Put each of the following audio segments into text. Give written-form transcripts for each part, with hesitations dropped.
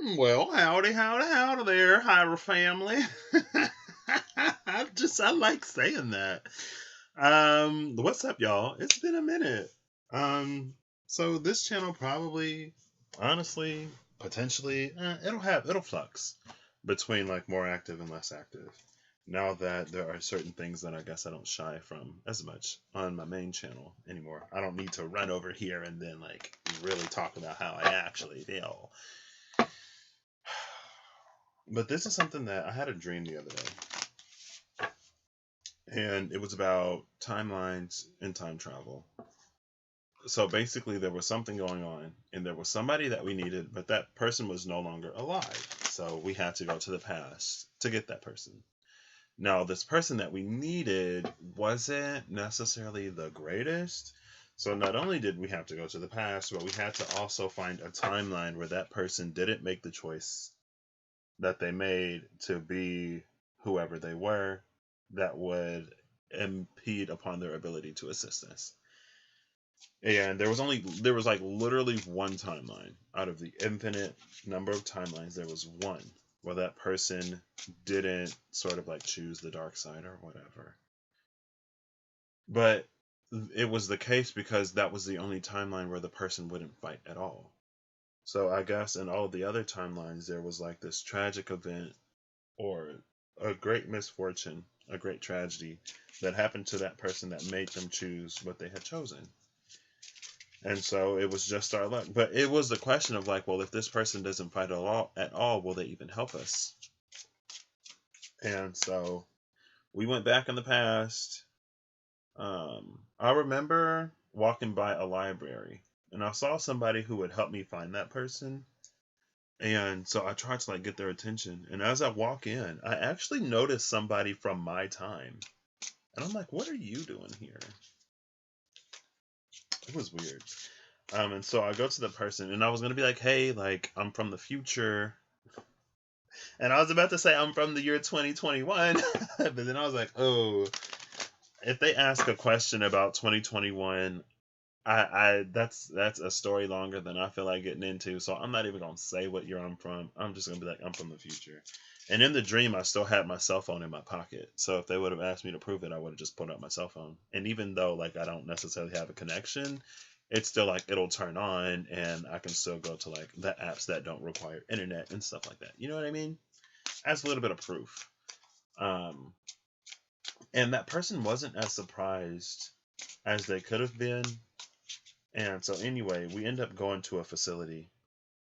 Well, howdy, howdy, howdy there, Hyra family. I like saying that. What's up, y'all? It's been a minute. Um, so this channel probably, honestly, potentially, it'll flux between like more active and less active. Now that there are certain things that I guess I don't shy from as much on my main channel anymore. I don't need to run over here and then like really talk about how I actually feel. But this is something that I had a dream the other day, and it was about timelines and time travel. So basically, there was something going on, and there was somebody that we needed, but that person was no longer alive. So we had to go to the past to get that person. Now, this person that we needed wasn't necessarily the greatest. So not only did we have to go to the past, but we had to also find a timeline where that person didn't make the choice that they made to be whoever they were that would impede upon their ability to assist us. And there was like literally one timeline out of the infinite number of timelines. There was one where that person didn't sort of like choose the dark side or whatever. But it was the case because that was the only timeline where the person wouldn't fight at all. So I guess in all of the other timelines, there was like this tragic event or a great misfortune, a great tragedy that happened to that person that made them choose what they had chosen. And so it was just our luck. But it was the question of like, well, if this person doesn't fight at all, will they even help us? And so we went back in the past. I remember walking by a library and I saw somebody who would help me find that person. And so I tried to like get their attention. And as I walk in, I actually noticed somebody from my time. And I'm like, what are you doing here? It was weird. And so I go to the person and I was gonna be like, hey, like I'm from the future. And I was about to say I'm from the year 2021, but then I was like, oh, if they ask a question about 2021, I that's a story longer than I feel like getting into. So I'm not even gonna say what year I'm from. I'm just gonna be like, I'm from the future. And in the dream, I still had my cell phone in my pocket. So if they would have asked me to prove it, I would have just pulled out my cell phone. And even though like I don't necessarily have a connection, it's still like it'll turn on, and I can still go to like the apps that don't require internet and stuff like that. You know what I mean? As a little bit of proof. Um, and that person wasn't as surprised as they could have been. And so anyway, we end up going to a facility,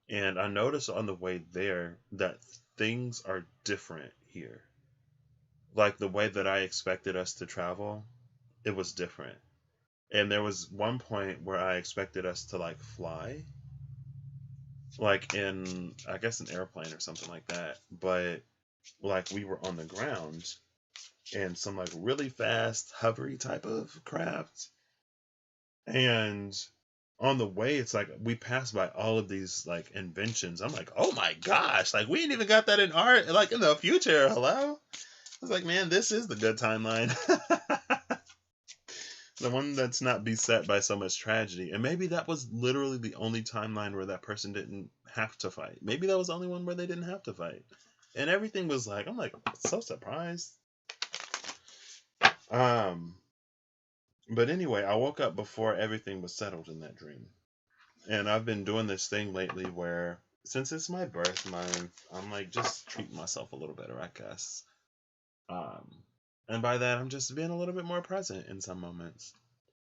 and I noticed on the way there that things are different here. Like the way that I expected us to travel, it was different. And there was one point where I expected us to like fly, like in I guess an airplane or something like that, but like we were on the ground in some like really fast hovery type of craft. And on the way, it's like we passed by all of these like inventions. I'm like, oh my gosh, like we ain't even got that in art, like in the future. Hello? I was like, man, this is the good timeline. The one that's not beset by so much tragedy. And maybe that was literally the only timeline where that person didn't have to fight. Maybe that was the only one where they didn't have to fight. And everything was like, I'm like so surprised. But anyway, I woke up before everything was settled in that dream. And I've been doing this thing lately where, since it's my birth month, I'm like just treating myself a little better, I guess. And by that, I'm just being a little bit more present in some moments.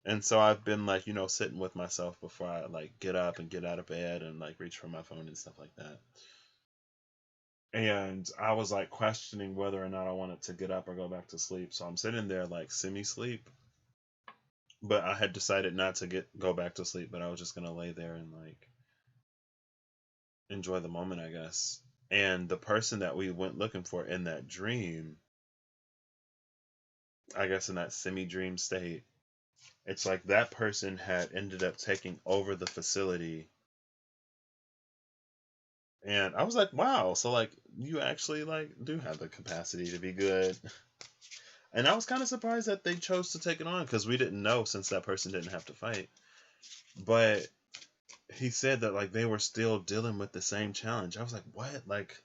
And so I've been like, sitting with myself before I like get up and get out of bed and like reach for my phone and stuff like that. And I was like questioning whether or not I wanted to get up or go back to sleep. So I'm sitting there like semi-sleep, but I had decided not to go back to sleep, but I was just gonna lay there and like enjoy the moment, I guess. And the person that we went looking for in that dream, I guess in that semi-dream state, it's like that person had ended up taking over the facility. And I was like, wow, so like you actually like do have the capacity to be good. And I was kind of surprised that they chose to take it on because we didn't know since that person didn't have to fight. But he said that like they were still dealing with the same challenge. I was like, what? Like,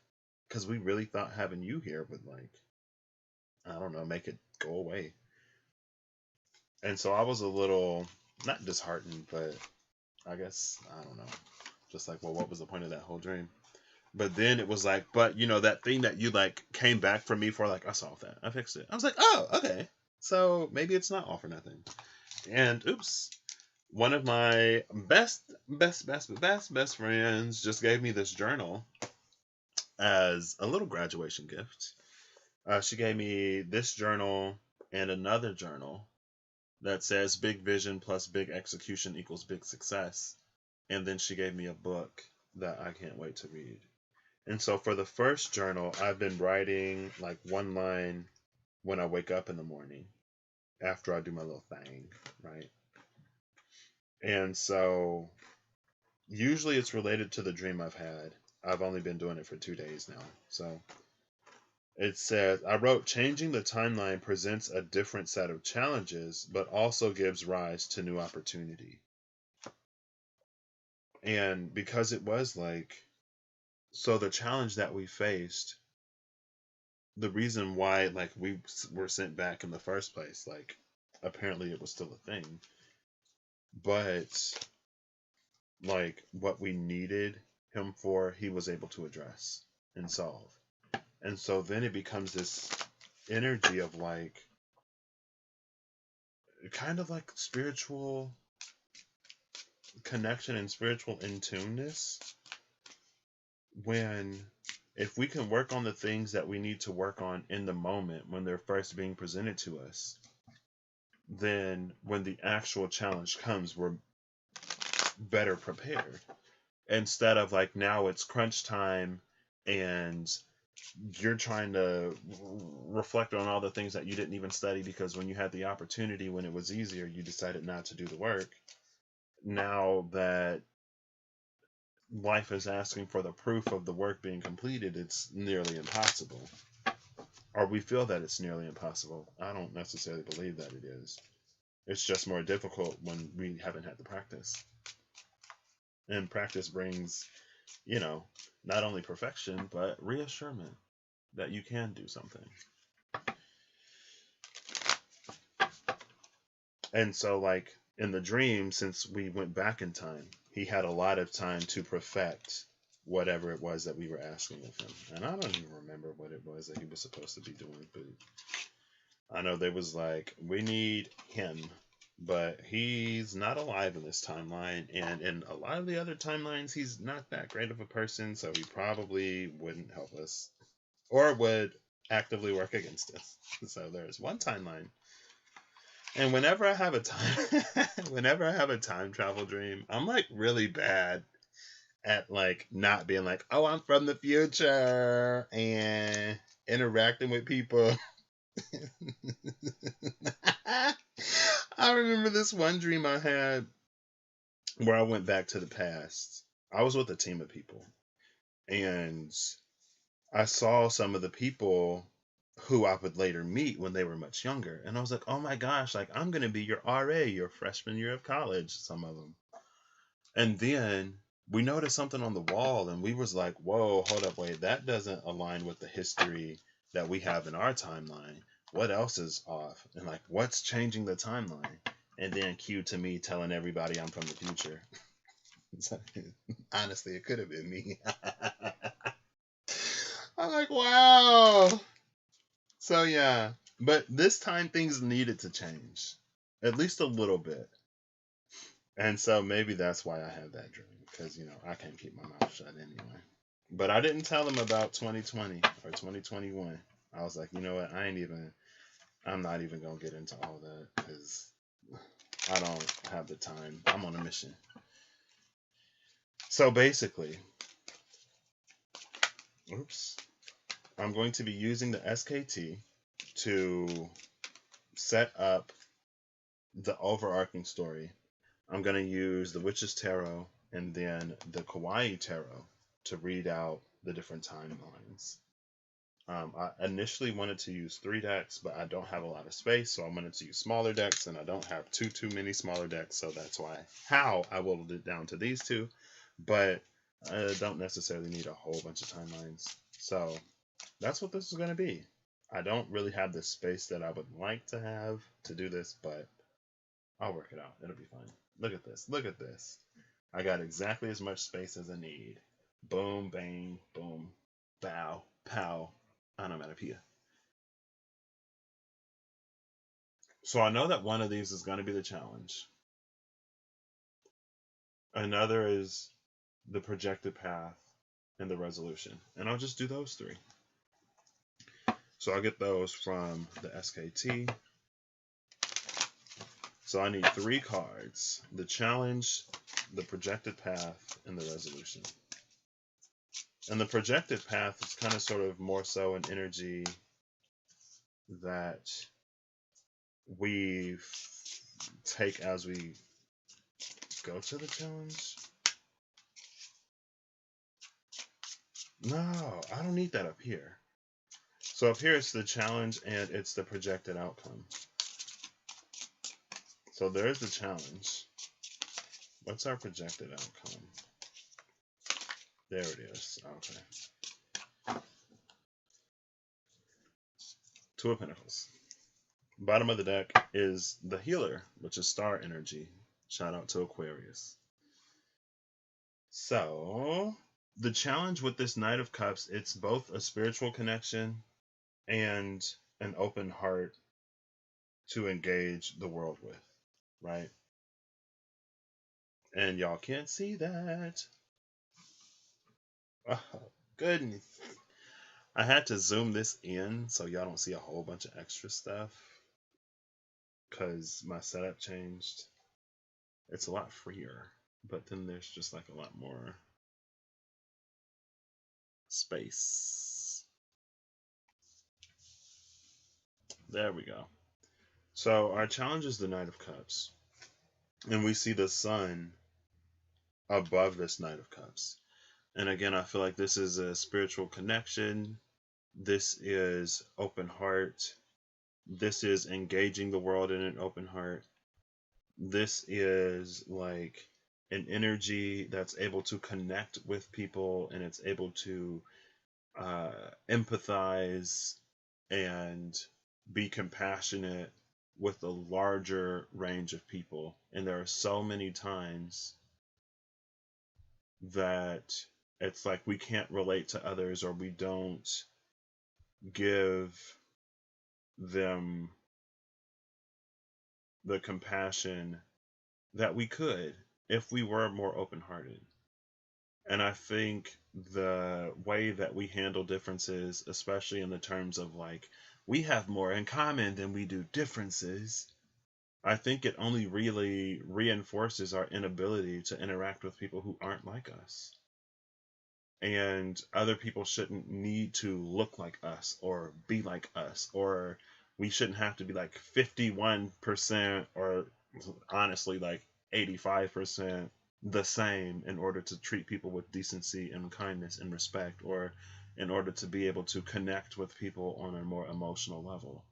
because we really thought having you here would like, I don't know, make it go away. And so I was a little not disheartened, but I guess I don't know, just like, well, what was the point of that whole dream? But then it was like, but you know that thing that you like came back for me for, like, I solved that, I fixed it. I was like, oh, okay, so maybe it's not all for nothing. And oops, one of my best friends just gave me this journal as a little graduation gift. She gave me this journal and another journal that says big vision plus big execution equals big success. And then she gave me a book that I can't wait to read. And so for the first journal, I've been writing like one line when I wake up in the morning after I do my little thing, right? And so usually it's related to the dream I've had. I've only been doing it for 2 days now. So it says, I wrote, changing the timeline presents a different set of challenges, but also gives rise to new opportunity. And because it was like, so the challenge that we faced, the reason why like we were sent back in the first place, like apparently it was still a thing, but like what we needed him for, he was able to address and solve. And so then it becomes this energy of like kind of like spiritual connection and spiritual in-tuneness, when if we can work on the things that we need to work on in the moment when they're first being presented to us, then when the actual challenge comes, we're better prepared. Instead of like now it's crunch time and you're trying to reflect on all the things that you didn't even study because when you had the opportunity, when it was easier, you decided not to do the work. Now that life is asking for the proof of the work being completed, it's nearly impossible. Or we feel that it's nearly impossible. I don't necessarily believe that it is. It's just more difficult when we haven't had the practice. And practice brings, you know, not only perfection, but reassurance that you can do something. And so, like, in the dream, since we went back in time, he had a lot of time to perfect whatever it was that we were asking of him. And I don't even remember what it was that he was supposed to be doing, but I know there was like, we need him, but he's not alive in this timeline. And in a lot of the other timelines, he's not that great of a person, so he probably wouldn't help us or would actively work against us. So there's one timeline. And whenever I have a time travel dream, I'm like really bad at like not being like, oh, I'm from the future and interacting with people. I remember this one dream I had where I went back to the past. I was with a team of people and I saw some of the people who I would later meet when they were much younger. And I was like, oh my gosh, like I'm going to be your RA your freshman year of college, some of them. And then we noticed something on the wall and we was like, whoa, hold up, wait, that doesn't align with the history that we have in our timeline. What else is off? And like, what's changing the timeline? And then cue to me telling everybody I'm from the future. Honestly, it could have been me. I'm like, wow. So yeah, but this time things needed to change, at least a little bit. And so maybe that's why I had that dream, because, you know, I can't keep my mouth shut anyway. But I didn't tell him about 2020 or 2021. I was like, you know what, I'm not even going to get into all that because I don't have the time. I'm on a mission. So basically, I'm going to be using the SKT to set up the overarching story. I'm going to use the Witch's Tarot and then the Kawaii Tarot to read out the different timelines. I initially wanted to use 3 decks, but I don't have a lot of space, so I wanted to use smaller decks, and I don't have too many smaller decks, so that's how I whittled it down to these two. But I don't necessarily need a whole bunch of timelines, so that's what this is going to be. I don't really have the space that I would like to have to do this, but I'll work it out. It'll be fine. Look at this. Look at this. I got exactly as much space as I need. Boom, bang, boom, bow, pow, onomatopoeia. So I know that one of these is going to be the challenge. Another is the projected path and the resolution. And I'll just do those 3. So I'll get those from the SKT. So I need 3 cards: the challenge, the projected path, and the resolution. And the projected path is kind of sort of more so an energy that we take as we go to the challenge. No, I don't need that up here. So up here it's the challenge and it's the projected outcome. So there's the challenge. What's our projected outcome? There it is. Okay. 2 of Pentacles. Bottom of the deck is the healer, which is star energy. Shout out to Aquarius. So the challenge with this Knight of Cups, it's both a spiritual connection and an open heart to engage the world with, right? And y'all can't see that. Oh, goodness. I had to zoom this in so y'all don't see a whole bunch of extra stuff because my setup changed. It's a lot freer, but then there's just like a lot more space. There we go. So our challenge is the Knight of Cups. And we see the sun above this Knight of Cups. And again, I feel like this is a spiritual connection. This is open heart. This is engaging the world in an open heart. This is like an energy that's able to connect with people and it's able to empathize and be compassionate with a larger range of people. And there are so many times that it's like we can't relate to others or we don't give them the compassion that we could if we were more open-hearted. And I think the way that we handle differences, especially in the terms of like, we have more in common than we do differences, I think it only really reinforces our inability to interact with people who aren't like us. And other people shouldn't need to look like us or be like us, or we shouldn't have to be like 51% or honestly like 85% the same in order to treat people with decency and kindness and respect, or in order to be able to connect with people on a more emotional level.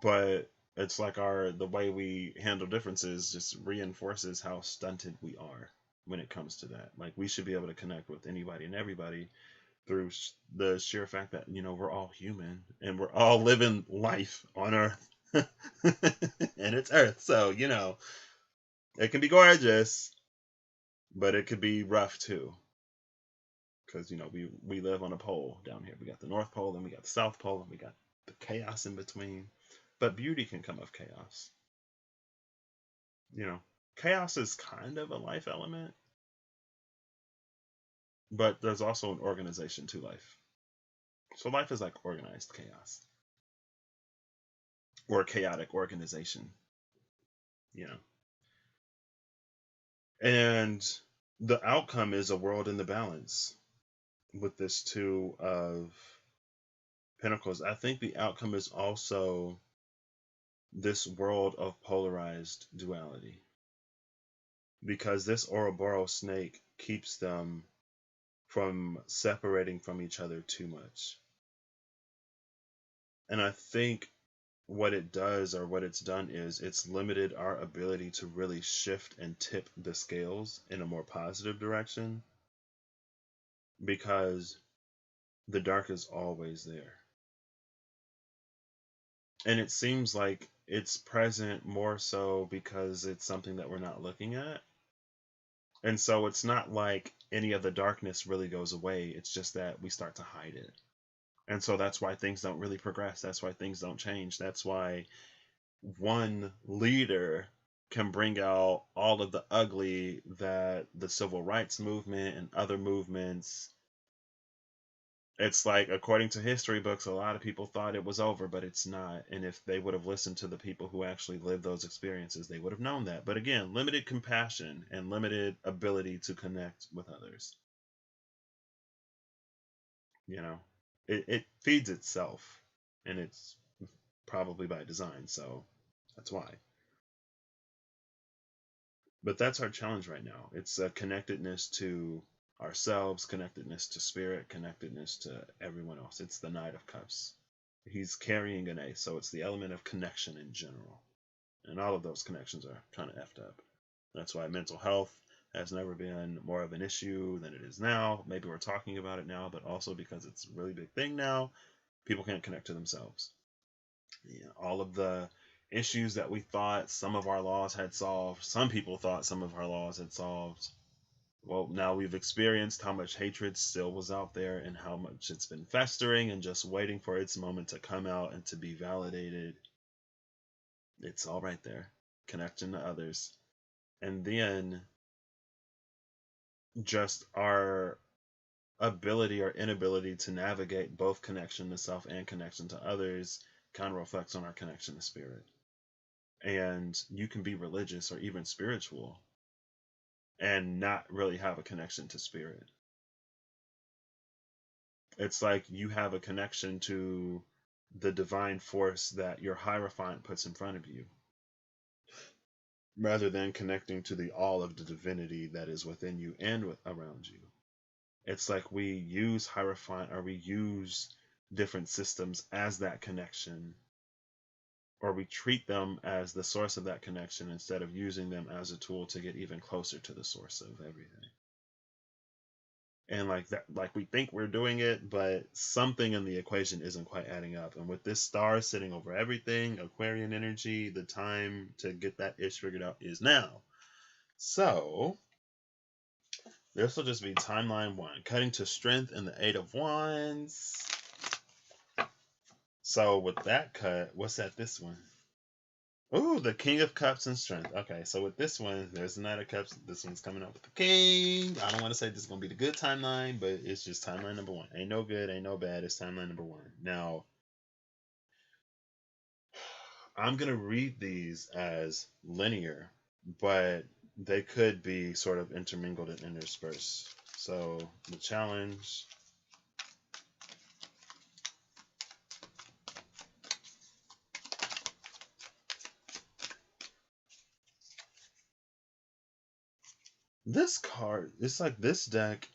But it's like the way we handle differences just reinforces how stunted we are when it comes to that. Like, we should be able to connect with anybody and everybody through the sheer fact that, you know, we're all human and we're all living life on Earth. And it's Earth, so, you know, it can be gorgeous, but it could be rough too, because, you know, we live on a pole down here. We got the North Pole and we got the South Pole and we got the chaos in between. But beauty can come of chaos. You know, chaos is kind of a life element, but there's also an organization to life. So life is like organized chaos or chaotic organization, you know. And the outcome is a world in the balance with this 2 of Pentacles. I think the outcome is also this world of polarized duality, because this Ouroboros snake keeps them from separating from each other too much. And I think what it does, or what it's done, is it's limited our ability to really shift and tip the scales in a more positive direction, because the dark is always there. And it seems like it's present more so because it's something that we're not looking at. And so it's not like any of the darkness really goes away. It's just that we start to hide it. And so that's why things don't really progress. That's why things don't change. That's why one leader can bring out all of the ugly that the civil rights movement and other movements, it's like, according to history books, a lot of people thought it was over, but it's not. And if they would have listened to the people who actually lived those experiences, they would have known that. But again, limited compassion and limited ability to connect with others. You know, it feeds itself, and it's probably by design, so that's why. But that's our challenge right now. It's a connectedness to ourselves, connectedness to spirit, connectedness to everyone else. It's the Knight of Cups. He's carrying an ace, so it's the element of connection in general. And all of those connections are kind of effed up. That's why mental health has never been more of an issue than it is now. Maybe we're talking about it now, but also because it's a really big thing now, people can't connect to themselves. Yeah, all of the issues that we thought some of our laws had solved, some people thought some of our laws had solved. Well, now we've experienced how much hatred still was out there, and how much it's been festering and just waiting for its moment to come out and to be validated. It's all right there. Connection to others. And then just our ability or inability to navigate both connection to self and connection to others kind of reflects on our connection to spirit. And you can be religious or even spiritual and not really have a connection to spirit. It's like you have a connection to the divine force that your Hierophant puts in front of you, rather than connecting to the all of the divinity that is within you and around you. It's like we use Hierophant, or we use different systems as that connection, or we treat them as the source of that connection instead of using them as a tool to get even closer to the source of everything. And like that, like we think we're doing it, but something in the equation isn't quite adding up. And with this star sitting over everything, Aquarian energy, the time to get that ish figured out is now. So this will just be timeline 1, cutting to strength in the 8 of Wands. So with that cut, what's at this one? Ooh, the King of Cups and Strength. Okay, so with this one, there's the Knight of Cups. This one's coming up with the King. I don't want to say this is going to be the good timeline, but it's just timeline number 1. Ain't no good, ain't no bad. It's timeline number 1. Now, I'm going to read these as linear, but they could be sort of intermingled and interspersed. So the challenge... This card, it's like this deck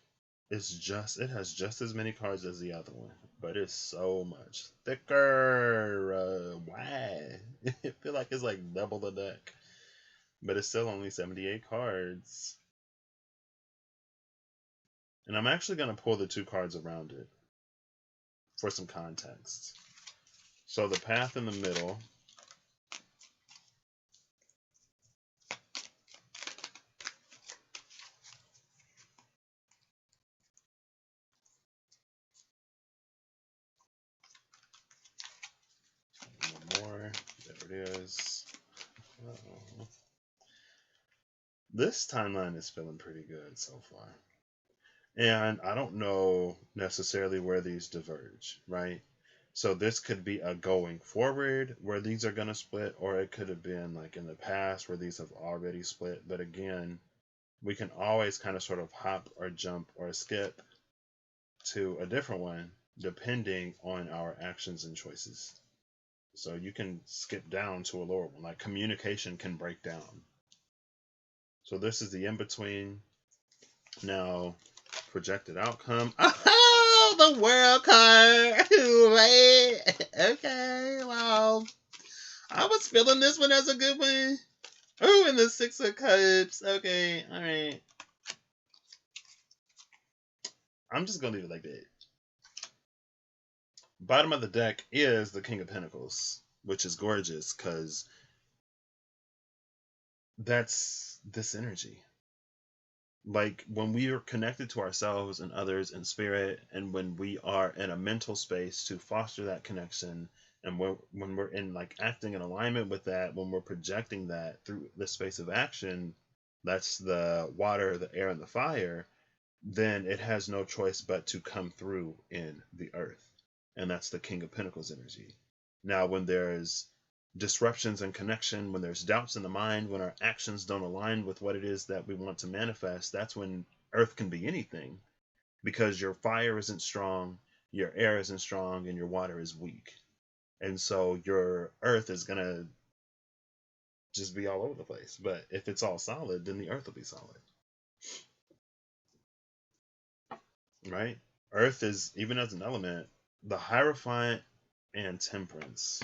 is just, it has just as many cards as the other one, but it's so much thicker. Why? I feel like it's like double the deck, but it's still only 78 cards. And I'm actually going to pull the 2 cards around it for some context. So the path in the middle. One more. There it is. Uh-oh. This timeline is feeling pretty good so far. And I don't know necessarily where these diverge, right? So this could be a going forward where these are going to split, or it could have been like in the past where these have already split. But again, we can always kind of sort of hop or jump or skip to a different one depending on our actions and choices. So you can skip down to a lower one, like communication can break down. So this is the in-between. Now, Projected outcome. Oh, the world card. Right. Okay, well, I was feeling this one as a good one. Oh, and the Six of Cups. Okay, all right. I'm just gonna leave it like that. Bottom of the deck is the King of Pentacles, which is gorgeous because that's this energy. Like when we are connected to ourselves and others in spirit, and when we are in a mental space to foster that connection, and when we're in like acting in alignment with that, when we're projecting that through the space of action, that's the water, the air, and the fire, then it has no choice but to come through in the earth. And that's the King of Pentacles energy. Now, when there's disruptions in connection, when there's doubts in the mind, when our actions don't align with what it is that we want to manifest, that's when earth can be anything, because your fire isn't strong, your air isn't strong, and your water is weak. And so your earth is going to just be all over the place. But if it's all solid, then the earth will be solid. Right? Earth is, even as an element, the Hierophant and Temperance.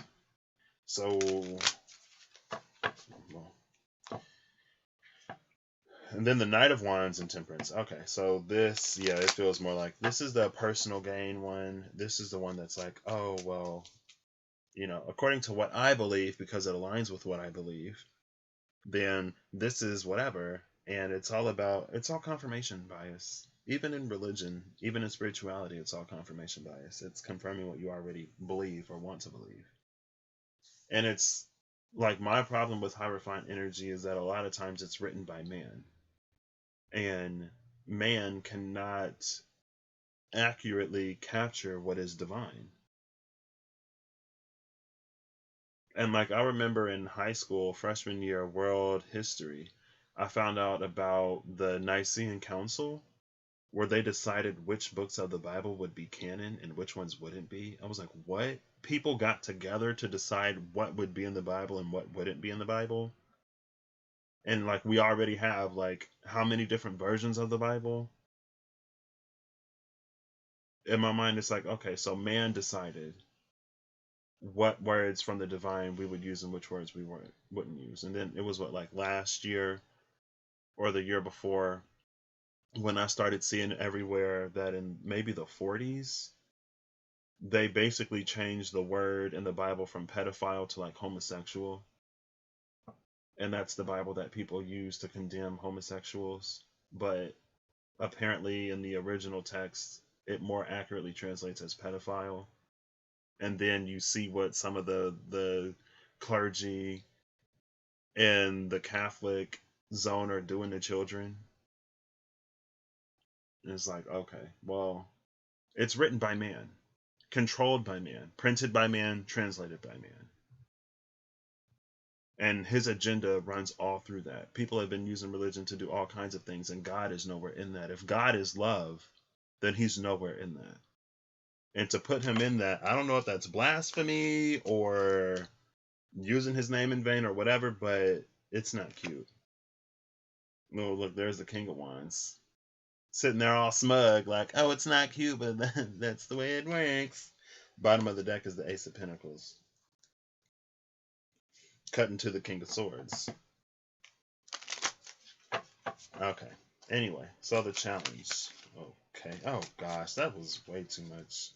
So, well, and then the Knight of Wands and Temperance. Okay, so this, yeah, it feels more like this is the personal gain one. This is the one that's like, oh, well, you know, according to what I believe, because it aligns with what I believe, then this is whatever. And it's all confirmation bias. Even in religion, even in spirituality, it's all confirmation bias. It's confirming what you already believe or want to believe. And it's like my problem with Hierophant energy is that a lot of times it's written by man. And man cannot accurately capture what is divine. And like I remember in high school, freshman year, world history, I found out about the Nicene Council, where they decided which books of the Bible would be canon and which ones wouldn't be. I was like, what? People got together to decide what would be in the Bible and what wouldn't be in the Bible? And like we already have like how many different versions of the Bible? In my mind, it's like, okay, so man decided what words from the divine we would use and which words we wouldn't use. And then it was what, like last year or the year before, when I started seeing everywhere that in maybe the 40s, they basically changed the word in the Bible from pedophile to like homosexual. And that's the Bible that people use to condemn homosexuals. But apparently in the original text, it more accurately translates as pedophile. And then you see what some of the clergy in the Catholic zone are doing to children. And it's like, okay, well, it's written by man, controlled by man, printed by man, translated by man. And his agenda runs all through that. People have been using religion to do all kinds of things, and God is nowhere in that. If God is love, then he's nowhere in that. And to put him in that, I don't know if that's blasphemy or using his name in vain or whatever, but it's not cute. No, look, there's the King of Wands. Sitting there all smug, like, oh, it's not cute, but that's the way it works. Bottom of the deck is the Ace of Pentacles. Cutting to the King of Swords. Okay. Anyway, so the challenge. Okay. Oh, gosh, that was way too much.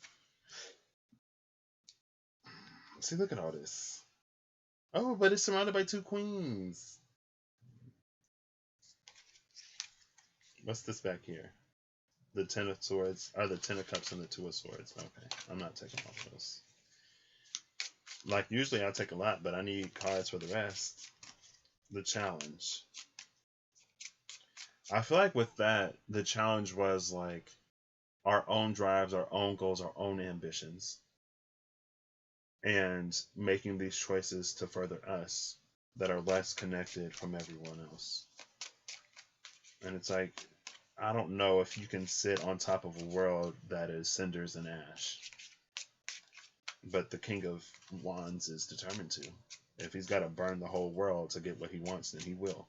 See, look at all this. Oh, but it's surrounded by two queens. What's this back here? The Ten of Swords, or the Ten of Cups and the Two of Swords. Okay, I'm not taking all of those. Like, usually I take a lot, but I need cards for the rest. The challenge. I feel like with that, the challenge was like our own drives, our own goals, our own ambitions. And making these choices to further us that are less connected from everyone else. And it's like, I don't know if you can sit on top of a world that is cinders and ash. But the King of Wands is determined to. If he's got to burn the whole world to get what he wants, then he will.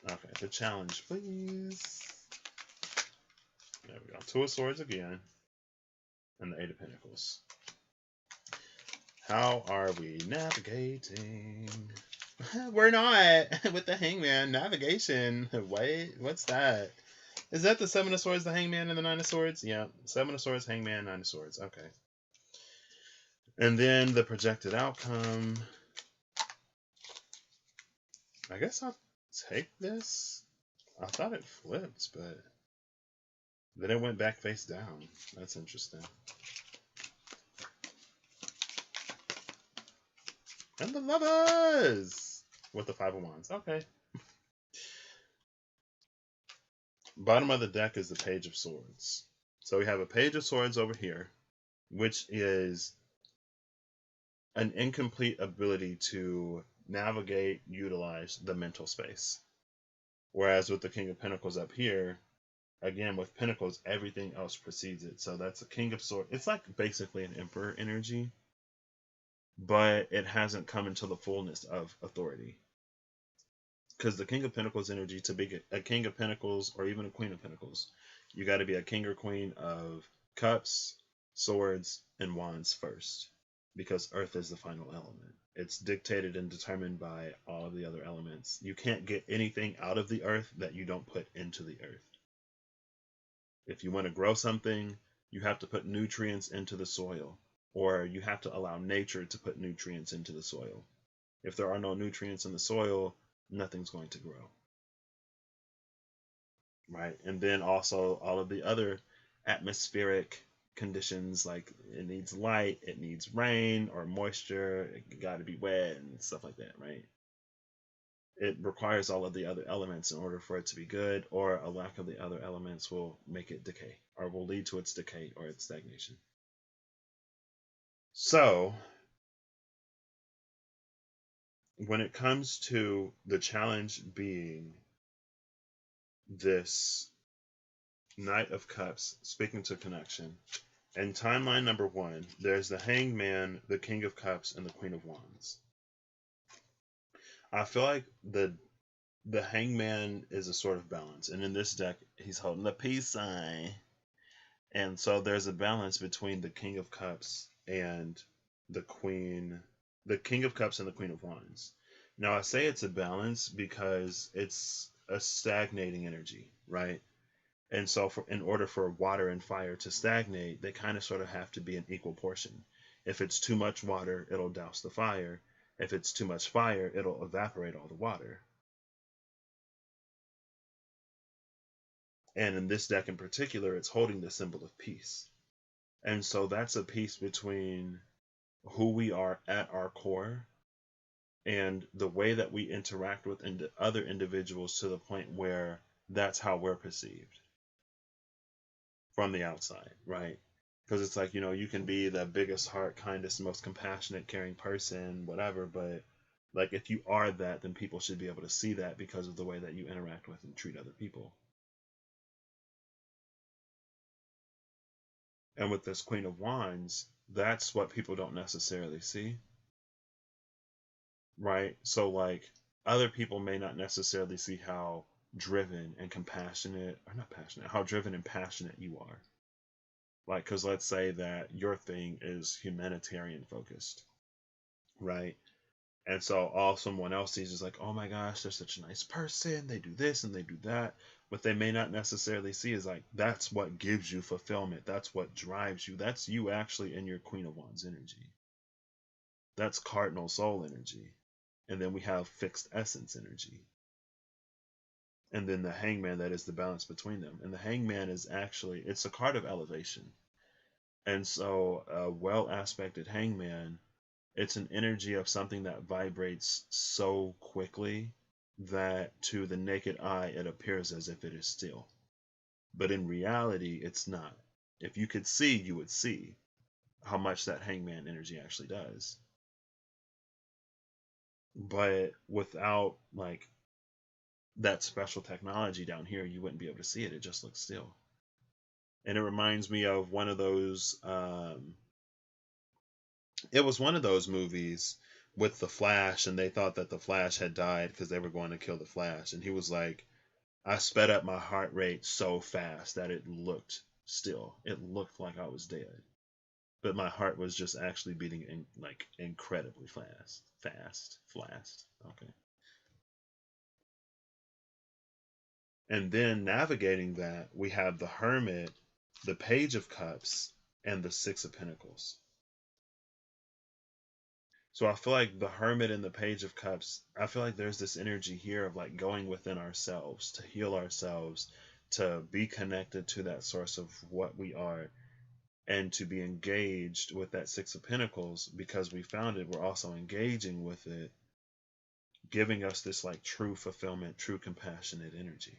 Okay, the challenge, please. There we go. Two of Swords again. And the Eight of Pentacles. How are we navigating? We're not with the Hangman. Navigation. Wait, what's that? Is that the Seven of Swords, the Hangman, and the Nine of Swords? Yeah, Seven of Swords, Hangman, Nine of Swords. Okay. And then the projected outcome. I guess I'll take this. I thought it flipped, but then it went back face down. That's interesting. And the Lovers with the Five of Wands. Okay. Bottom of the deck is the Page of Swords. So we have a Page of Swords over here, which is an incomplete ability to navigate, utilize the mental space. Whereas with the King of Pentacles up here, again, with Pentacles, everything else precedes it. So that's a King of Swords. It's like basically an Emperor energy, but it hasn't come into the fullness of authority. Because the King of Pentacles energy, to be a King of Pentacles or even a Queen of Pentacles, you got to be a King or Queen of Cups, Swords, and Wands first. Because Earth is the final element. It's dictated and determined by all of the other elements. You can't get anything out of the Earth that you don't put into the Earth. If you want to grow something, you have to put nutrients into the soil. Or you have to allow nature to put nutrients into the soil. If there are no nutrients in the soil, nothing's going to grow. Right? And then also all of the other atmospheric conditions, like it needs light, it needs rain or moisture, it got to be wet and stuff like that, right? It requires all of the other elements in order for it to be good, or a lack of the other elements will make it decay, or will lead to its decay or its stagnation. So when it comes to the challenge being this Knight of Cups, speaking to connection, and timeline number 1, there's the Hangman, the King of Cups, and the Queen of Wands. I feel like the Hangman is a sort of balance, and in this deck, he's holding the peace sign. And so there's a balance between the King of Cups and the King of Cups and the Queen of Wands. Now, I say it's a balance because it's a stagnating energy, right? And so in order for water and fire to stagnate, they kind of sort of have to be an equal portion. If it's too much water, it'll douse the fire. If it's too much fire, it'll evaporate all the water. And in this deck in particular, it's holding the symbol of peace. And so that's a piece between who we are at our core and the way that we interact with other individuals to the point where that's how we're perceived from the outside, right? Because it's like, you can be the biggest heart, kindest, most compassionate, caring person, whatever, but like if you are that, then people should be able to see that because of the way that you interact with and treat other people. And with this Queen of Wands, that's what people don't necessarily see, right? So like other people may not necessarily see how driven and compassionate, or not passionate, how driven and passionate you are. Like, because let's say that your thing is humanitarian focused, right? And so all someone else sees is like, oh my gosh, they're such a nice person. They do this and they do that. What they may not necessarily see is like, that's what gives you fulfillment. That's what drives you. That's you actually in your Queen of Wands energy. That's cardinal soul energy. And then we have fixed essence energy. And then the Hangman, that is the balance between them. And the Hangman is actually, it's a card of elevation. And so a well aspected Hangman, it's an energy of something that vibrates so quickly that to the naked eye it appears as if it is still. But in reality, it's not. If you could see, you would see how much that Hangman energy actually does. But without like that special technology down here, you wouldn't be able to see it. It just looks still. And it reminds me of one of those, it was one of those movies with the Flash, and they thought that the Flash had died because they were going to kill the Flash, and he was like, I sped up my heart rate so fast that it looked still. It looked like I was dead, but my heart was just actually beating like incredibly fast. Okay. And then navigating that, we have the Hermit, the Page of Cups, and the Six of Pentacles. So I feel like the Hermit and the Page of Cups, I feel like there's this energy here of like going within ourselves to heal ourselves, to be connected to that source of what we are, and to be engaged with that Six of Pentacles because we found it. We're also engaging with it, giving us this like true fulfillment, true compassionate energy.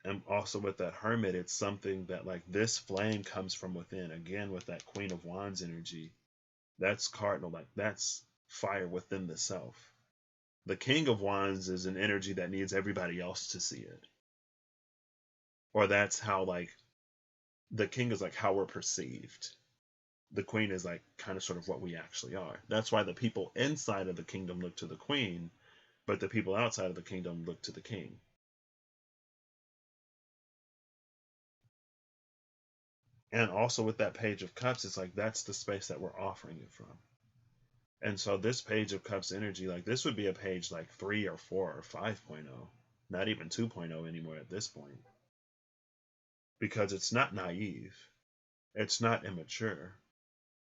And also with that Hermit, it's something that like this flame comes from within. Again, with that Queen of Wands energy, that's cardinal, like that's fire within the self. The King of Wands is an energy that needs everybody else to see it. Or that's how like the king is like how we're perceived. The queen is like kind of sort of what we actually are. That's why the people inside of the kingdom look to the queen, but the people outside of the kingdom look to the king. And also with that Page of Cups, it's like that's the space that we're offering it from. And so this Page of Cups energy, like this would be a page like 3 or 4 or 5.0, not even 2.0 anymore at this point. Because it's not naive, it's not immature,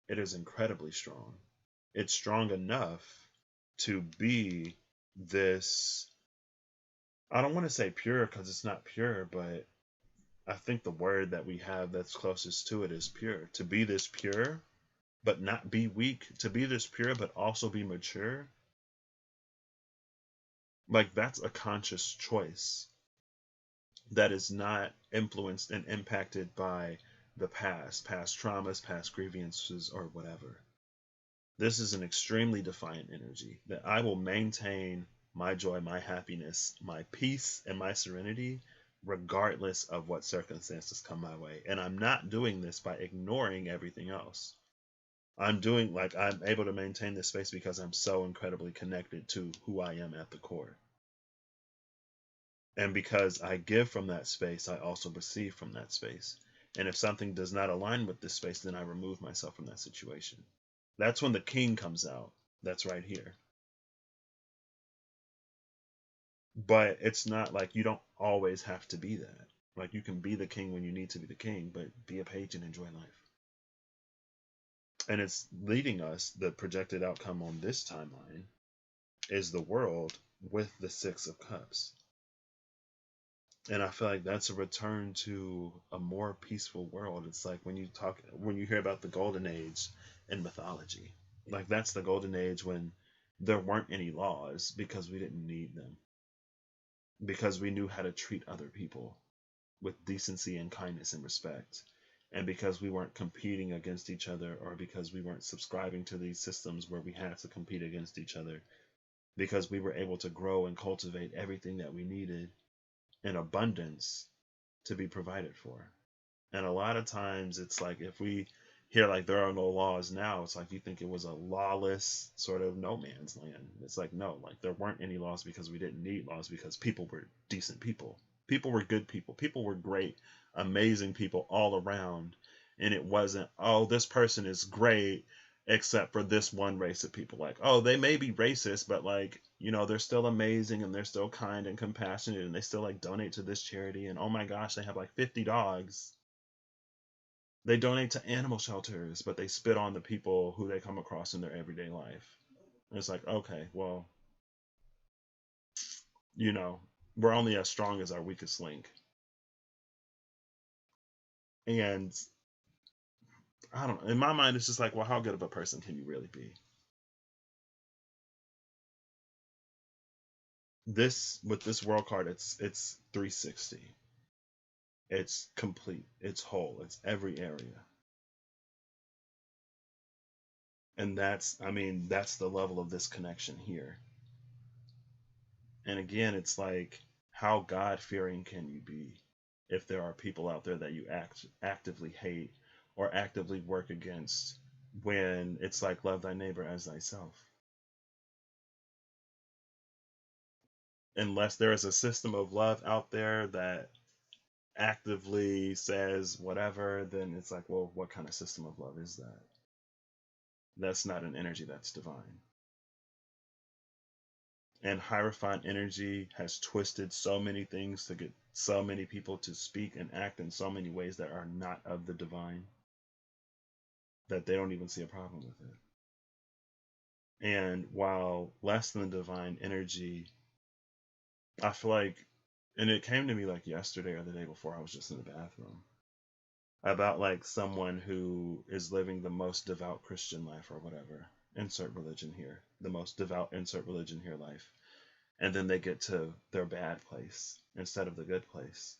it is incredibly strong. It's strong enough to be this, I don't want to say pure because it's not pure, but I think the word that we have that's closest to it is pure. To be this pure, but not be weak. To be this pure, but also be mature. Like that's a conscious choice that is not influenced and impacted by the past traumas, past grievances, or whatever. This is an extremely defiant energy that I will maintain my joy, my happiness, my peace, and my serenity regardless of what circumstances come my way. And I'm not doing this by ignoring everything else. I'm able to maintain this space because I'm so incredibly connected to who I am at the core. And because I give from that space, I also receive from that space. And if something does not align with this space, then I remove myself from that situation. That's when the king comes out. That's right here. But it's not like you don't always have to be that. Like you can be the king when you need to be the king, but be a page and enjoy life. And it's leading us, the projected outcome on this timeline is the world with the Six of Cups. And I feel like that's a return to a more peaceful world. It's like when you hear about the golden age in mythology, like that's the golden age when there weren't any laws because we didn't need them, because we knew how to treat other people with decency and kindness and respect, and because we weren't competing against each other, or because we weren't subscribing to these systems where we had to compete against each other, because we were able to grow and cultivate everything that we needed in abundance to be provided for. And a lot of times it's like if we hear like there are no laws now, it's like you think it was a lawless sort of no man's land. It's like no, like there weren't any laws because we didn't need laws, because people were decent people. People were good people. People were great, amazing people all around. And it wasn't, oh, this person is great except for this one race of people. Like, oh, they may be racist, but like, you know, they're still amazing and they're still kind and compassionate and they still like donate to this charity. And oh my gosh, they have like 50 dogs. They donate to animal shelters, but they spit on the people who they come across in their everyday life. And it's like, okay, well, you know, we're only as strong as our weakest link. And I don't know. In my mind, it's just like, well, how good of a person can you really be? This with this world card, it's 360. It's complete. It's whole. It's every area. And that's the level of this connection here. And again, it's like, how God fearing can you be if there are people out there that you actively hate or actively work against when it's like love thy neighbor as thyself. Unless there is a system of love out there that actively says whatever, then it's like, well, what kind of system of love is that? That's not an energy that's divine. And Hierophant energy has twisted so many things to get so many people to speak and act in so many ways that are not of the divine that they don't even see a problem with it. And while less than divine energy, I feel like, and it came to me like yesterday or the day before, I was just in the bathroom, about like someone who is living the most devout Christian life or whatever, insert religion here, the most devout insert religion here life. And then they get to their bad place instead of the good place.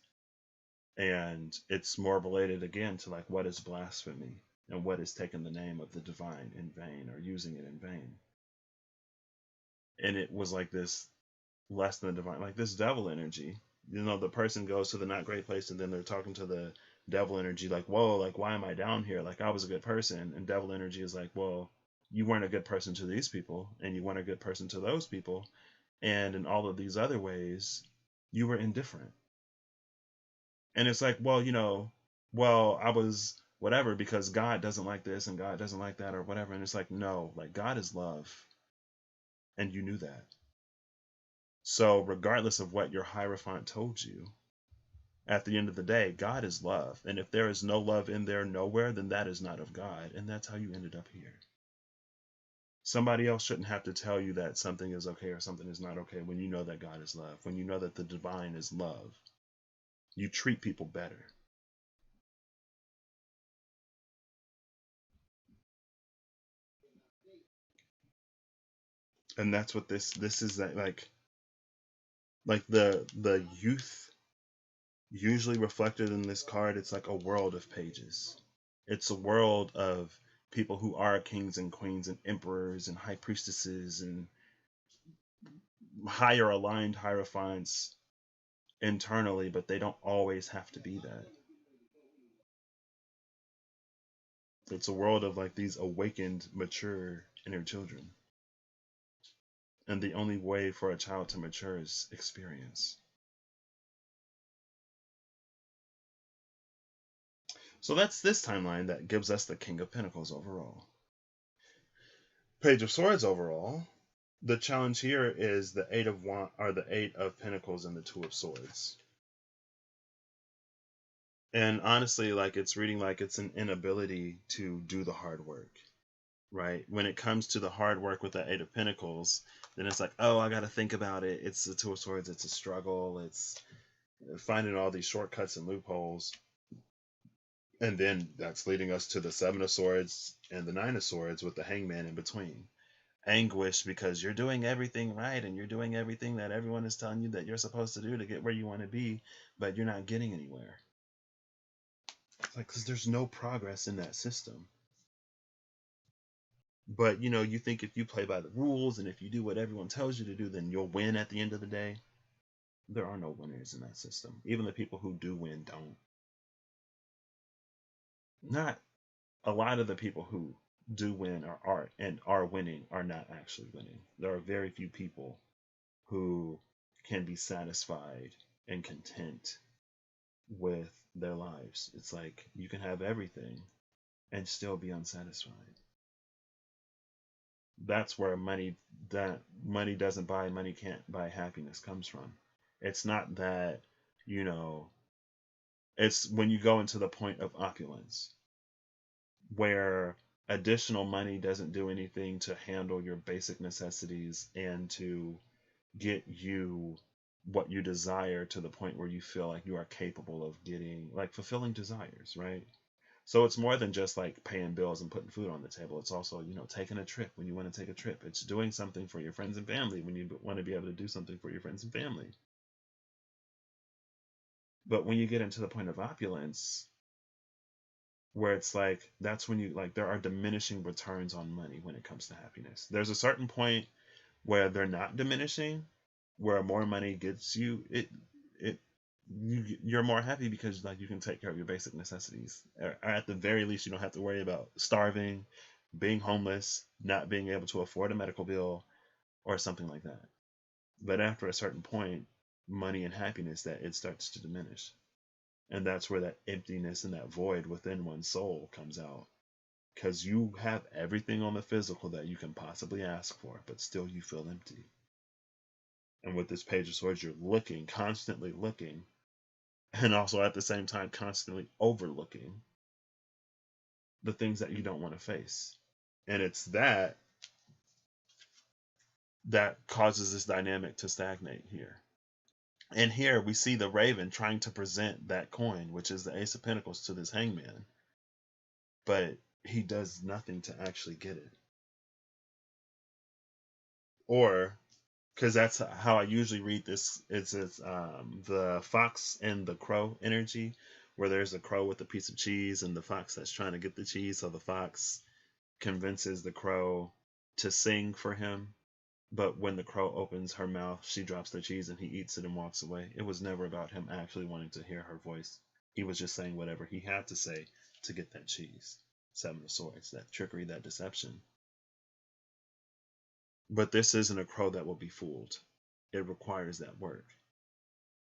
And it's more related again to like what is blasphemy and what is taking the name of the divine in vain or using it in vain. And it was like this less than the divine, like this devil energy. You know, the person goes to the not great place and then they're talking to the devil energy like, whoa, like why am I down here? Like I was a good person. And devil energy is like, well, you weren't a good person to these people and you weren't a good person to those people. And in all of these other ways, you were indifferent. And it's like, well, you know, well, I was whatever because God doesn't like this and God doesn't like that or whatever. And it's like, no, like God is love. And you knew that. So regardless of what your Hierophant told you, at the end of the day, God is love. And if there is no love in there nowhere, then that is not of God. And that's how you ended up here. Somebody else shouldn't have to tell you that something is okay or something is not okay when you know that God is love, when you know that the divine is love. You treat people better. And that's what this is, that like the youth usually reflected in this card. It's like a world of pages. It's a world of people who are kings and queens and emperors and high priestesses and higher aligned hierophants internally, but they don't always have to be that. It's a world of like these awakened, mature inner children. And the only way for a child to mature is experience. So that's this timeline that gives us the King of Pentacles overall. Page of Swords overall. The challenge here is the Eight of Wands, or the Eight of Pentacles, and the Two of Swords. And honestly, like it's reading like it's an inability to do the hard work, right? When it comes to the hard work with the Eight of Pentacles, then it's like, oh, I got to think about it. It's the Two of Swords. It's a struggle. It's finding all these shortcuts and loopholes. And then that's leading us to the Seven of Swords and the Nine of Swords with the Hangman in between. Anguish because you're doing everything right and you're doing everything that everyone is telling you that you're supposed to do to get where you want to be, but you're not getting anywhere. It's like, because there's no progress in that system. But, you know, you think if you play by the rules and if you do what everyone tells you to do, then you'll win at the end of the day. There are no winners in that system. Even the people who do win don't. Not a lot of the people who do win are winning are not actually winning. There are very few people who can be satisfied and content with their lives. It's like you can have everything and still be unsatisfied. That's where money doesn't buy, money can't buy happiness comes from. It's not that, you know, it's when you go into the point of opulence where additional money doesn't do anything to handle your basic necessities and to get you what you desire to the point where you feel like you are capable of getting, like, fulfilling desires, right? So it's more than just like paying bills and putting food on the table. It's also, you know, taking a trip when you want to take a trip. It's doing something for your friends and family when you want to be able to do something for your friends and family. But when you get into the point of opulence, where it's like that's when you like there are diminishing returns on money when it comes to happiness. There's a certain point where they're not diminishing, where more money gets you you're more happy because like you can take care of your basic necessities. Or at the very least, you don't have to worry about starving. being homeless, not being able to afford a medical bill, or something like that. But after a certain point, money and happiness, that it starts to diminish. And that's where that emptiness and that void within one's soul comes out. Because you have everything on the physical that you can possibly ask for, but still you feel empty. And with this Page of Swords, you're looking, constantly looking, and also at the same time constantly overlooking the things that you don't want to face. And it's that causes this dynamic to stagnate here. And here we see the Raven trying to present that coin, which is the Ace of Pentacles, to this Hangman. But he does nothing to actually get it. Or, because that's how I usually read this, it's the fox and the crow energy, where there's a crow with a piece of cheese and the fox that's trying to get the cheese. So the fox convinces the crow to sing for him. But when the crow opens her mouth, she drops the cheese and he eats it and walks away. It was never about him actually wanting to hear her voice. He was just saying whatever he had to say to get that cheese. Seven of Swords, that trickery, that deception. But this isn't a crow that will be fooled. It requires that work.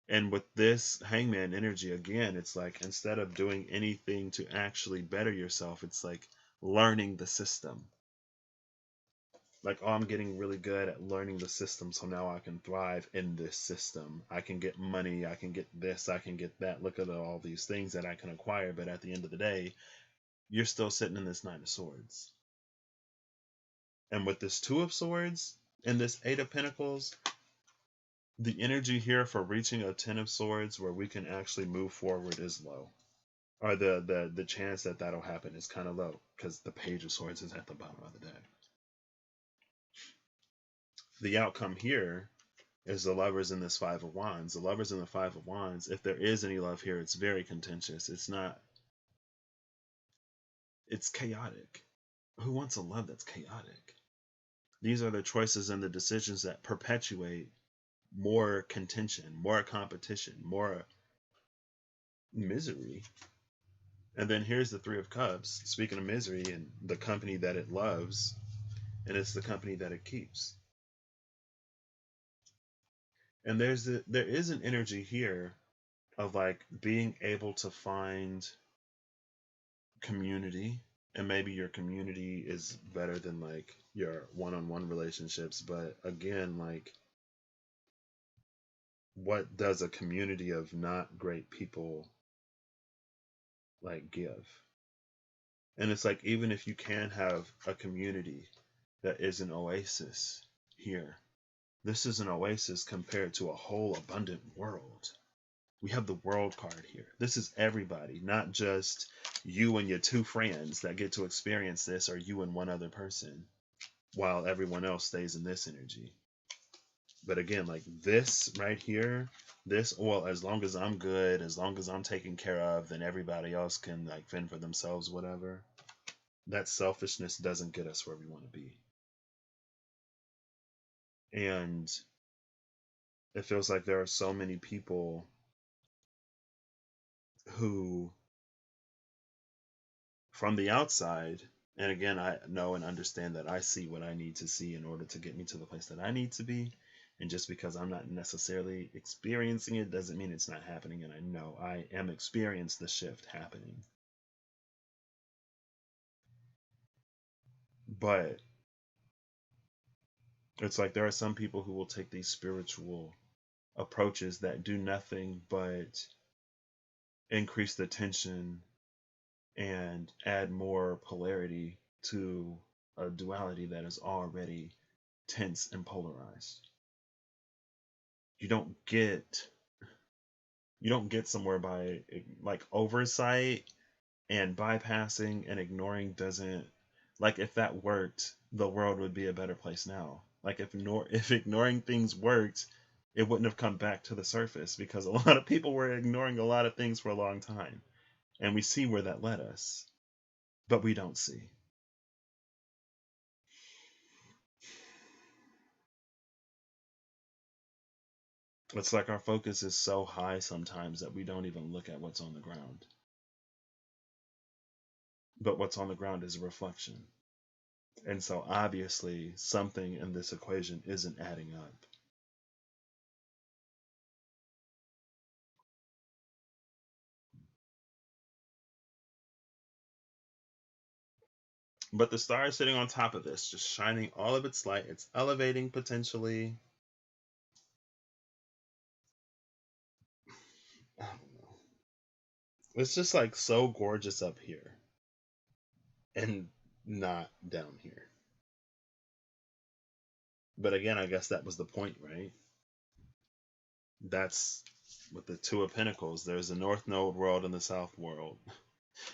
And with this Hangman energy, again, it's like instead of doing anything to actually better yourself, it's like learning the system. Like, oh, I'm getting really good at learning the system, so now I can thrive in this system. I can get money, I can get this, I can get that. Look at all these things that I can acquire, but at the end of the day, you're still sitting in this Nine of Swords. And with this Two of Swords and this Eight of Pentacles, the energy here for reaching a Ten of Swords where we can actually move forward is low. Or the chance that that'll happen is kind of low, because the Page of Swords is at the bottom of the deck. The outcome here is the Lovers in this Five of Wands. The Lovers in the Five of Wands, if there is any love here, it's very contentious. It's not, it's chaotic. Who wants a love that's chaotic? These are the choices and the decisions that perpetuate more contention, more competition, more misery. And then here's the Three of Cups, speaking of misery and the company that it loves, and it's the company that it keeps. And there is an energy here of like being able to find community, and maybe your community is better than like your one-on-one relationships, but again, like, what does a community of not great people like give? And it's like, even if you can have a community that is an oasis here, this is an oasis compared to a whole abundant world. We have the World card here. This is everybody, not just you and your two friends that get to experience this, or you and one other person, while everyone else stays in this energy. But again, like this right here, this, well, as long as I'm good, as long as I'm taken care of, then everybody else can like fend for themselves, whatever. That selfishness doesn't get us where we want to be. And it feels like there are so many people who, from the outside, and again, I know and understand that I see what I need to see in order to get me to the place that I need to be. And just because I'm not necessarily experiencing it doesn't mean it's not happening. And I know I am experiencing the shift happening. But it's like there are some people who will take these spiritual approaches that do nothing but increase the tension and add more polarity to a duality that is already tense and polarized. You don't get somewhere by like oversight, and bypassing and ignoring doesn't, like, if that worked, the world would be a better place now. Like if ignoring things worked, it wouldn't have come back to the surface, because a lot of people were ignoring a lot of things for a long time. And we see where that led us, but we don't see. It's like our focus is so high sometimes that we don't even look at what's on the ground. But what's on the ground is a reflection. And so obviously something in this equation isn't adding up. But the star is sitting on top of this, just shining all of its light. It's elevating potentially. I don't know. It's just like so gorgeous up here and not down here. But again, I guess that was the point, right? That's with the Two of Pentacles. There's the North Node world and the South world.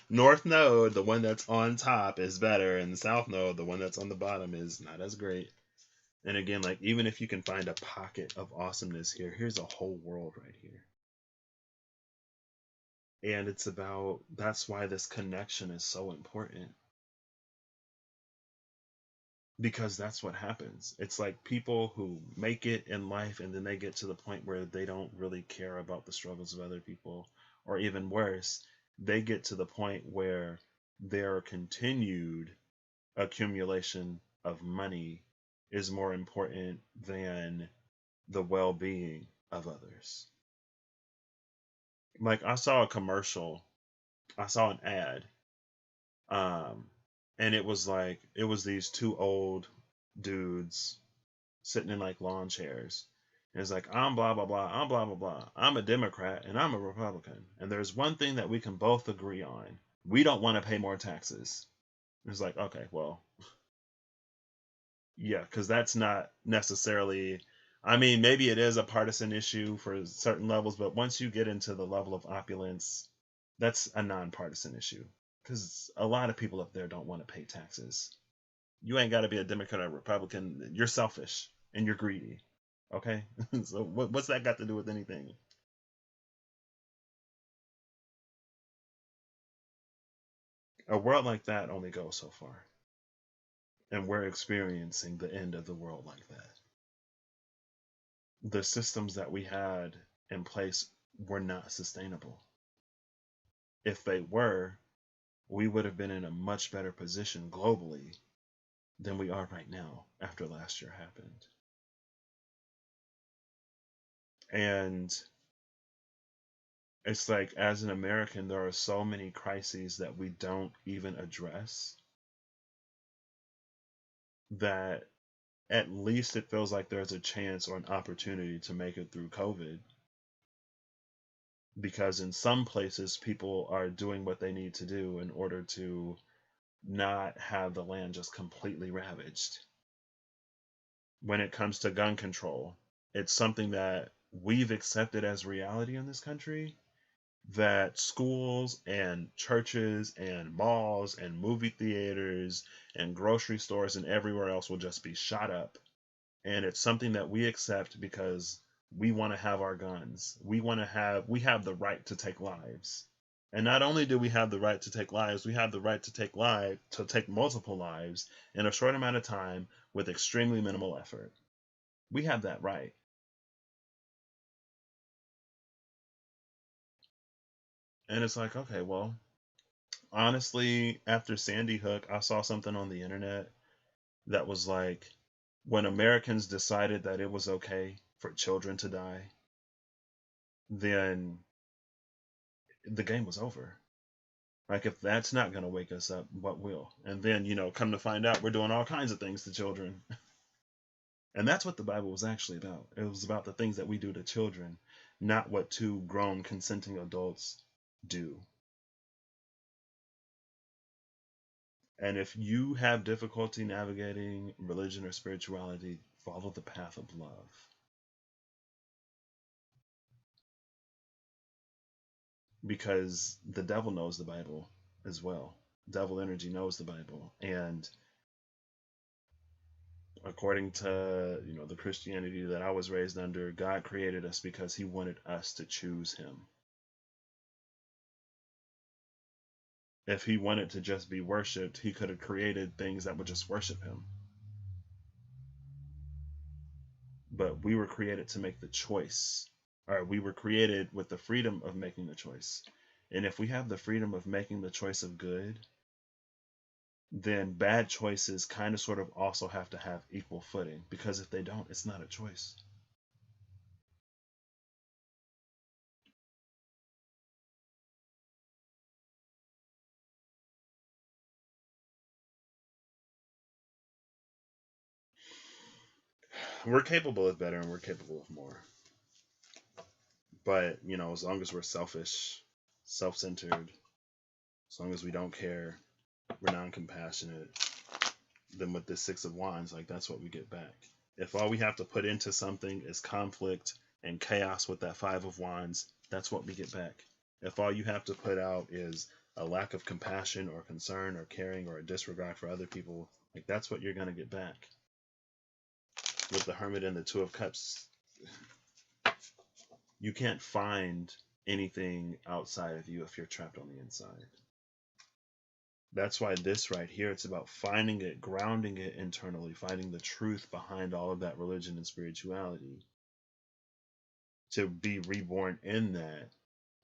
North Node, the one that's on top, is better, and the South Node, the one that's on the bottom, is not as great. And again, like even if you can find a pocket of awesomeness here, here's a whole world right here. And it's about that's why this connection is so important. Because that's what happens. It's like people who make it in life and then they get to the point where they don't really care about the struggles of other people, or even worse, they get to the point where their continued accumulation of money is more important than the well-being of others. Like I saw a commercial, I saw an ad, um, and it was like it was these two old dudes sitting in like lawn chairs. And it's like, I'm blah, blah, blah, I'm blah, blah, blah. I'm a Democrat and I'm a Republican. And there's one thing that we can both agree on. We don't want to pay more taxes. It's like, okay, well, yeah, because that's not necessarily, I mean, maybe it is a partisan issue for certain levels, but once you get into the level of opulence, that's a nonpartisan issue. Because a lot of people up there don't want to pay taxes. You ain't got to be a Democrat or Republican. You're selfish and you're greedy. Okay, so what's that got to do with anything? A world like that only goes so far, and we're experiencing the end of the world like that. The systems that we had in place were not sustainable. If they were, we would have been in a much better position globally than we are right now after last year happened. And it's like, as an American, there are so many crises that we don't even address that at least it feels like there's a chance or an opportunity to make it through COVID. Because in some places, people are doing what they need to do in order to not have the land just completely ravaged. When it comes to gun control, it's something that we've accepted as reality in this country, that schools and churches and malls and movie theaters and grocery stores and everywhere else will just be shot up. And it's something that we accept because we want to have our guns. We have the right to take lives. And not only do we have the right to take lives, we have the right to take multiple lives in a short amount of time with extremely minimal effort. We have that right. And it's like, okay, well, honestly, after Sandy Hook, I saw something on the internet that was like, when Americans decided that it was okay for children to die, then the game was over. Like, if that's not going to wake us up, what will? And then, come to find out we're doing all kinds of things to children. And that's what the Bible was actually about. It was about the things that we do to children, not what two grown consenting adults do. And if you have difficulty navigating religion or spirituality, follow the path of love. Because the devil knows the Bible as well. Devil energy knows the Bible. And according to, the Christianity that I was raised under, God created us because he wanted us to choose him. If he wanted to just be worshipped, he could have created things that would just worship him. But we were created to make the choice. Or we were created with the freedom of making the choice. And if we have the freedom of making the choice of good, then bad choices kind of sort of also have to have equal footing, because if they don't, it's not a choice. We're capable of better and we're capable of more. But, as long as we're selfish, self centered, as long as we don't care, we're non compassionate, then with this Six of Wands, like, that's what we get back. If all we have to put into something is conflict and chaos with that Five of Wands, that's what we get back. If all you have to put out is a lack of compassion or concern or caring or a disregard for other people, like, that's what you're going to get back. With the Hermit and the Two of Cups, you can't find anything outside of you if you're trapped on the inside. That's why this right here, it's about finding it, grounding it internally, finding the truth behind all of that religion and spirituality, to be reborn in that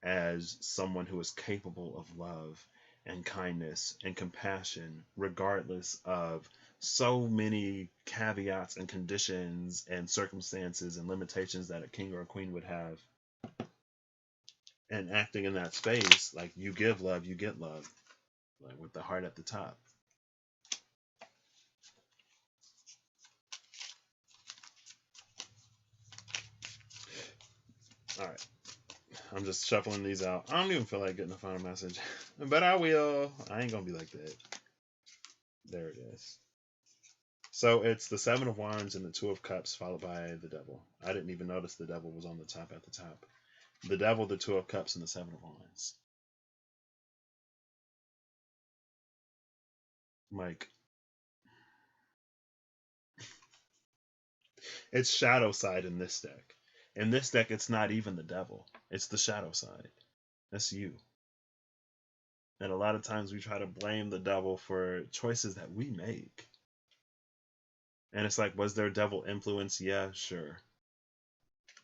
as someone who is capable of love and kindness and compassion, regardless of so many caveats and conditions and circumstances and limitations that a king or a queen would have. And acting in that space, like, you give love, you get love, like, with the heart at the top. All right. I'm just shuffling these out. I don't even feel like getting a final message, but I will. I ain't gonna be like that. There it is. So it's the Seven of Wands and the Two of Cups, followed by the Devil. I didn't even notice the Devil was on the top at the top. The Devil, the Two of Cups, and the Seven of Wands. Like, it's shadow side in this deck. In this deck, it's not even the Devil. It's the shadow side. That's you. And a lot of times we try to blame the Devil for choices that we make. And it's like, was there devil influence? Yeah, sure.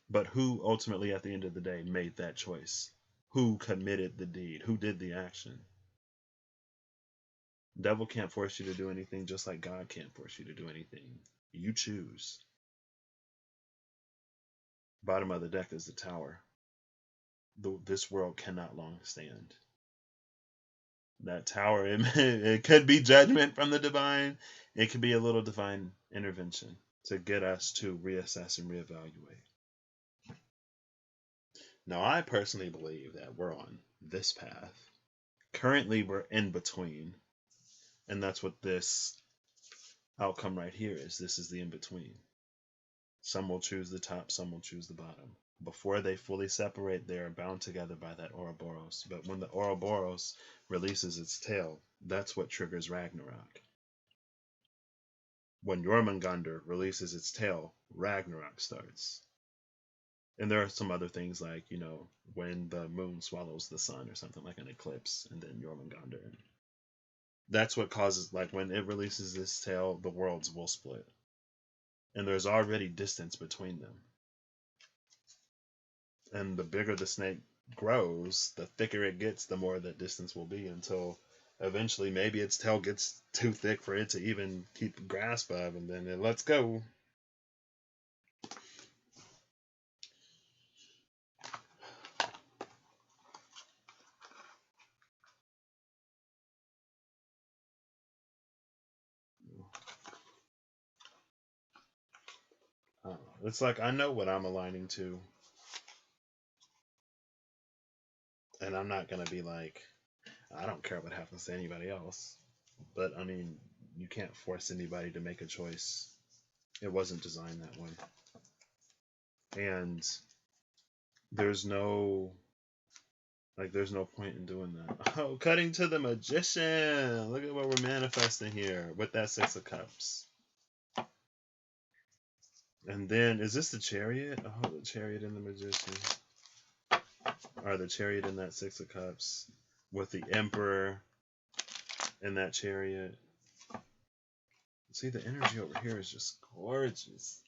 But who ultimately, at the end of the day, made that choice? Who committed the deed? Who did the action? Devil can't force you to do anything, just like God can't force you to do anything. You choose. Bottom of the deck is the Tower. This world cannot long stand. That Tower, it could be judgment from the divine. It could be a little divine intervention to get us to reassess and reevaluate. Now, I personally believe that we're on this path. Currently, we're in between. And that's what this outcome right here is. This is the in between. Some will choose the top, some will choose the bottom. Before they fully separate, they are bound together by that Ouroboros. But when the Ouroboros releases its tail, that's what triggers Ragnarok. When Jormungandr releases its tail, Ragnarok starts. And there are some other things like, when the moon swallows the sun or something, like an eclipse, and then Jormungandr. That's what causes, like, when it releases this tail, the worlds will split. And there's already distance between them. And the bigger the snake grows, the thicker it gets, the more that distance will be, until eventually maybe its tail gets too thick for it to even keep grasp of, and then it lets go. It's like, I know what I'm aligning to. And I'm not going to be like, I don't care what happens to anybody else. But, I mean, you can't force anybody to make a choice. It wasn't designed that way. And there's no point in doing that. Oh, cutting to the Magician. Look at what we're manifesting here with that Six of Cups. And then, is this the Chariot? Oh, the Chariot and the Magician. Or the Chariot and that Six of Cups. With the Emperor and that Chariot. See, the energy over here is just gorgeous.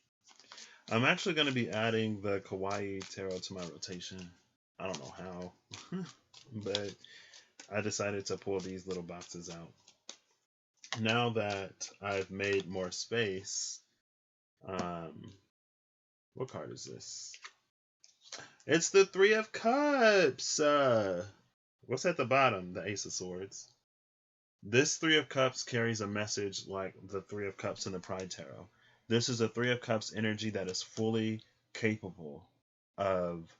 I'm actually going to be adding the Kawaii Tarot to my rotation. I don't know how. But I decided to pull these little boxes out. now that I've made more space, um, what card is this? It's the Three of Cups. What's at the bottom? The Ace of Swords. This Three of Cups carries a message like the Three of Cups in the Pride Tarot. This is a Three of Cups energy that is fully capable of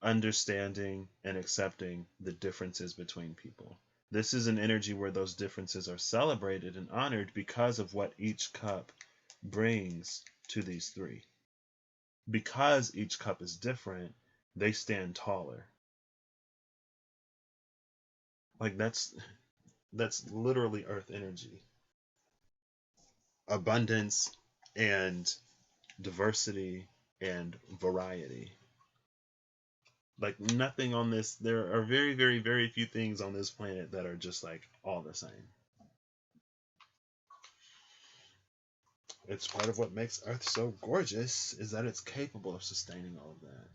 understanding and accepting the differences between people. This is an energy where those differences are celebrated and honored because of what each cup brings to these three. Because each cup is different, they stand taller. Like that's literally earth energy. Abundance and diversity and variety. Like nothing on this, there are very, very, very few things on this planet that are just like all the same. It's part of what makes Earth so gorgeous is that it's capable of sustaining all of that.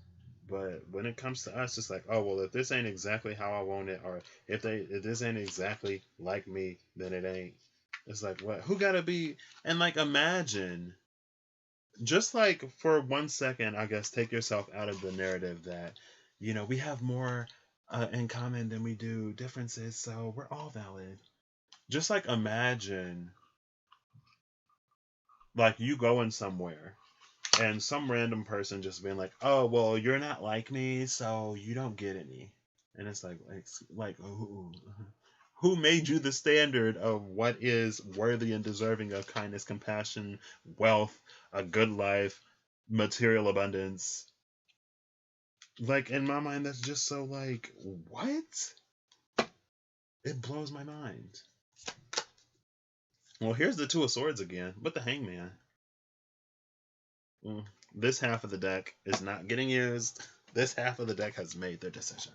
But when it comes to us, it's like, oh well, if this ain't exactly how I want it, or if this ain't exactly like me, then it ain't. It's like what? Who gotta be? And like imagine, just like for 1 second, I guess take yourself out of the narrative that, we have more in common than we do differences, so we're all valid. Just like imagine, like you going somewhere and some random person just being like, "Oh, well, you're not like me, so you don't get any." And it's like who made you the standard of what is worthy and deserving of kindness, compassion, wealth, a good life, material abundance? Like in my mind, that's just so like what? It blows my mind. Well, here's the Two of Swords again, but the Hangman. Mm, this half of the deck is not getting used. This half of the deck has made their decision.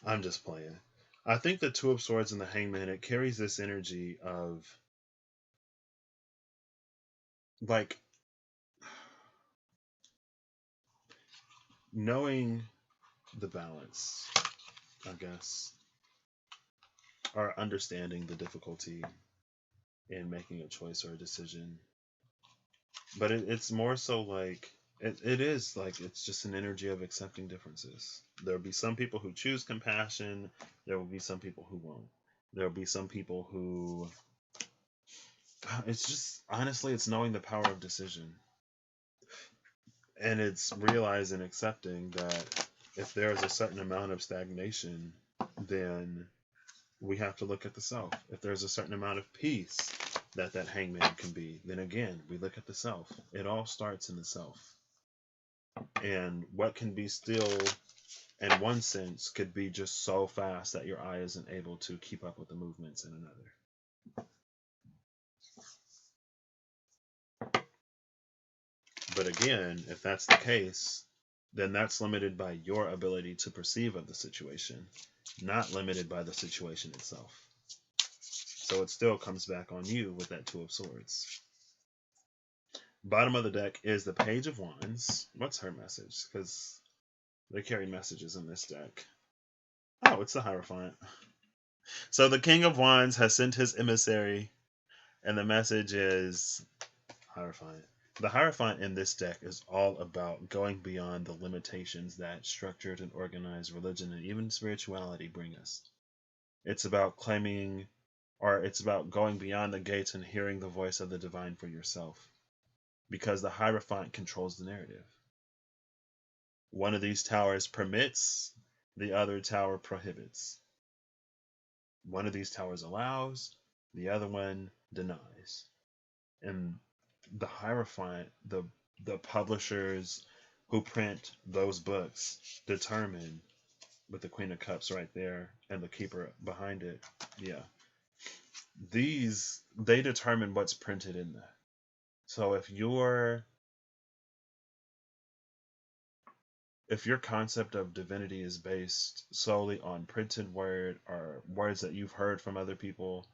I'm just playing. I think the Two of Swords and the Hangman, it carries this energy of like knowing the balance, I guess, or understanding the difficulty in making a choice or a decision. But it's more so like it is like it's just an energy of accepting differences. There'll be some people who choose compassion, there will be some people who won't. There'll be some people who it's just honestly it's knowing the power of decision. And it's realizing, accepting that if there is a certain amount of stagnation, then we have to look at the self. If there's a certain amount of peace that hangman can be, then again, we look at the self. It all starts in the self. And what can be still, in one sense, could be just so fast that your eye isn't able to keep up with the movements in another. But again, if that's the case, then that's limited by your ability to perceive of the situation, not limited by the situation itself. So it still comes back on you with that Two of Swords. Bottom of the deck is the Page of Wands. What's her message? Because they carry messages in this deck. Oh, it's the Hierophant. So the King of Wands has sent his emissary, and the message is Hierophant. The Hierophant in this deck is all about going beyond the limitations that structured and organized religion and even spirituality bring us. It's about claiming, or it's about going beyond the gates and hearing the voice of the divine for yourself. Because the Hierophant controls the narrative. One of these towers permits, the other tower prohibits. One of these towers allows, the other one denies. And the Hierophant, the publishers who print those books determine, with the Queen of Cups right there and the Keeper behind it, yeah, they determine what's printed in that. So if your concept of divinity is based solely on printed word or words that you've heard from other people,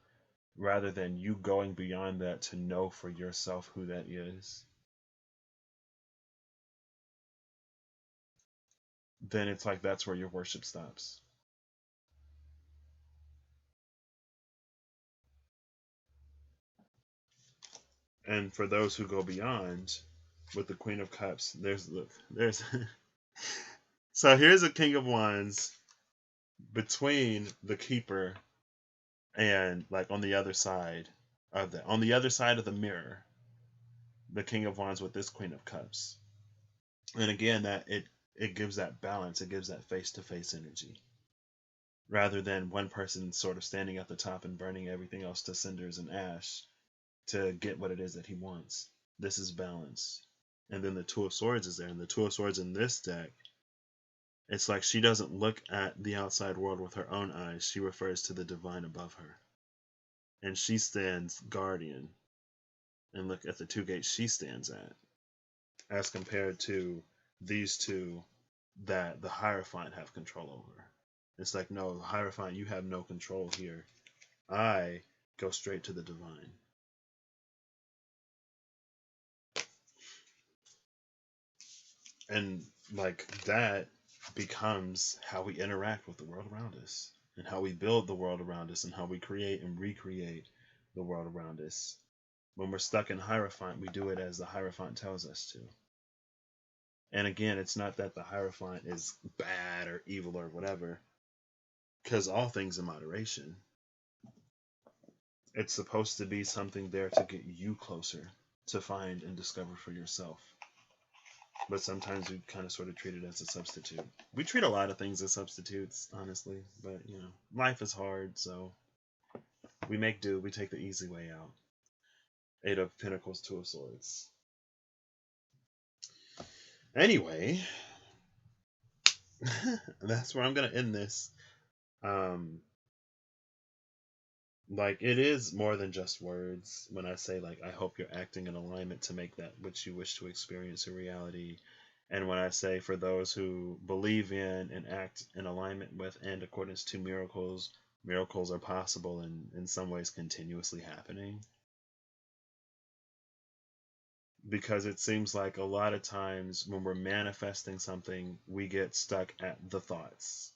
rather than you going beyond that to know for yourself who that is, then it's like that's where your worship stops. And for those who go beyond with the Queen of Cups, there's so here's a King of Wands between the Keeper and like on the other side of the mirror, the King of Wands with this Queen of Cups. And again, that it gives that balance, it gives that face to face energy. Rather than one person sort of standing at the top and burning everything else to cinders and ash to get what it is that he wants. This is balance. And then the Two of Swords is there. And the Two of Swords in this deck, it's like she doesn't look at the outside world with her own eyes. She refers to the divine above her. And she stands guardian. And look at the two gates she stands at. As compared to these two that the Hierophant have control over. It's like, no, Hierophant, you have no control here. I go straight to the divine. And like that becomes how we interact with the world around us, and how we build the world around us, and how we create and recreate the world around us. When we're stuck in Hierophant, we do it as the Hierophant tells us to. And again, it's not that the Hierophant is bad or evil or whatever, because all things in moderation. It's supposed to be something there to get you closer to find and discover for yourself. But sometimes we kind of sort of treat it as a substitute. We treat a lot of things as substitutes, honestly. But, you know, life is hard, so we make do. We take the easy way out. 8 of Pentacles, 2 of Swords. Anyway, that's where I'm going to end this. Like, it is more than just words when I say, like, I hope you're acting in alignment to make that which you wish to experience a reality. And when I say for those who believe in and act in alignment with and accordance to miracles, miracles are possible and in some ways continuously happening. Because it seems like a lot of times when we're manifesting something, we get stuck at the thoughts.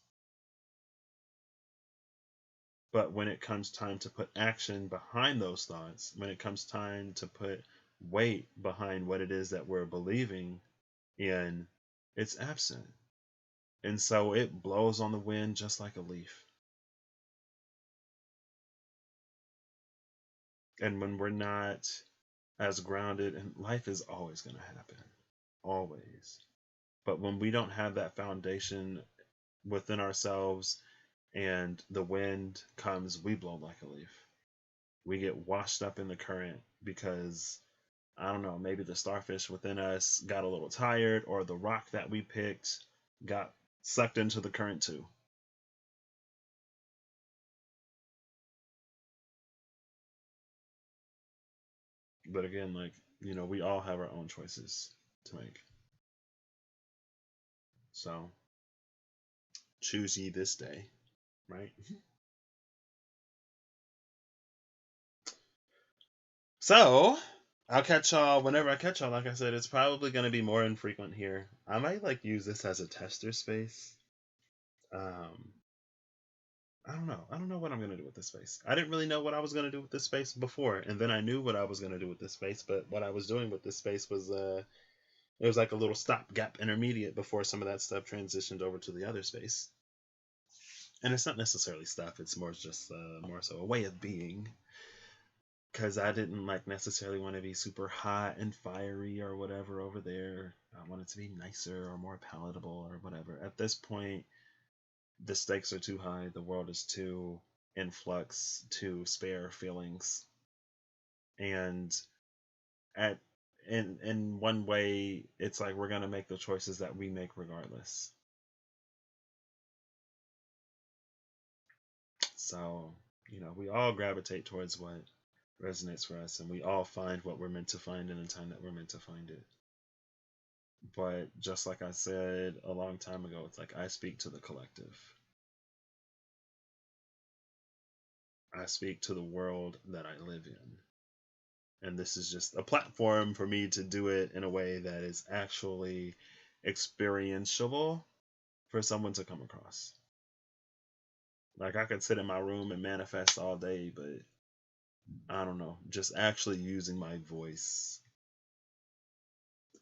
But when it comes time to put action behind those thoughts, when it comes time to put weight behind what it is that we're believing in, it's absent. And so it blows on the wind just like a leaf. And when we're not as grounded, and life is always going to happen, always. But when we don't have that foundation within ourselves and the wind comes, we blow like a leaf. We get washed up in the current because, I don't know, maybe the starfish within us got a little tired, or the rock that we picked got sucked into the current too. But again, like, you know, we all have our own choices to make. So choose ye this day, right? So I'll catch y'all whenever I catch y'all. Like I said, it's probably going to be more infrequent here. I might like use this as a tester space. I don't know. I don't know what I'm going to do with this space. I didn't really know what I was going to do with this space before, and then I knew what I was going to do with this space. But what I was doing with this space was it was like a little stopgap intermediate before some of that stuff transitioned over to the other space. And it's not necessarily stuff. It's more just more so a way of being. Because I didn't like necessarily want to be super hot and fiery or whatever over there. I wanted to be nicer or more palatable or whatever. At this point, the stakes are too high. The world is too in flux to spare feelings. And at in one way, it's like we're gonna make the choices that we make regardless. So, you know, we all gravitate towards what resonates for us, and we all find what we're meant to find in the time that we're meant to find it. But just like I said a long time ago, it's like I speak to the collective. I speak to the world that I live in. And this is just a platform for me to do it in a way that is actually experiential for someone to come across. Like, I could sit in my room and manifest all day, but I don't know, just actually using my voice,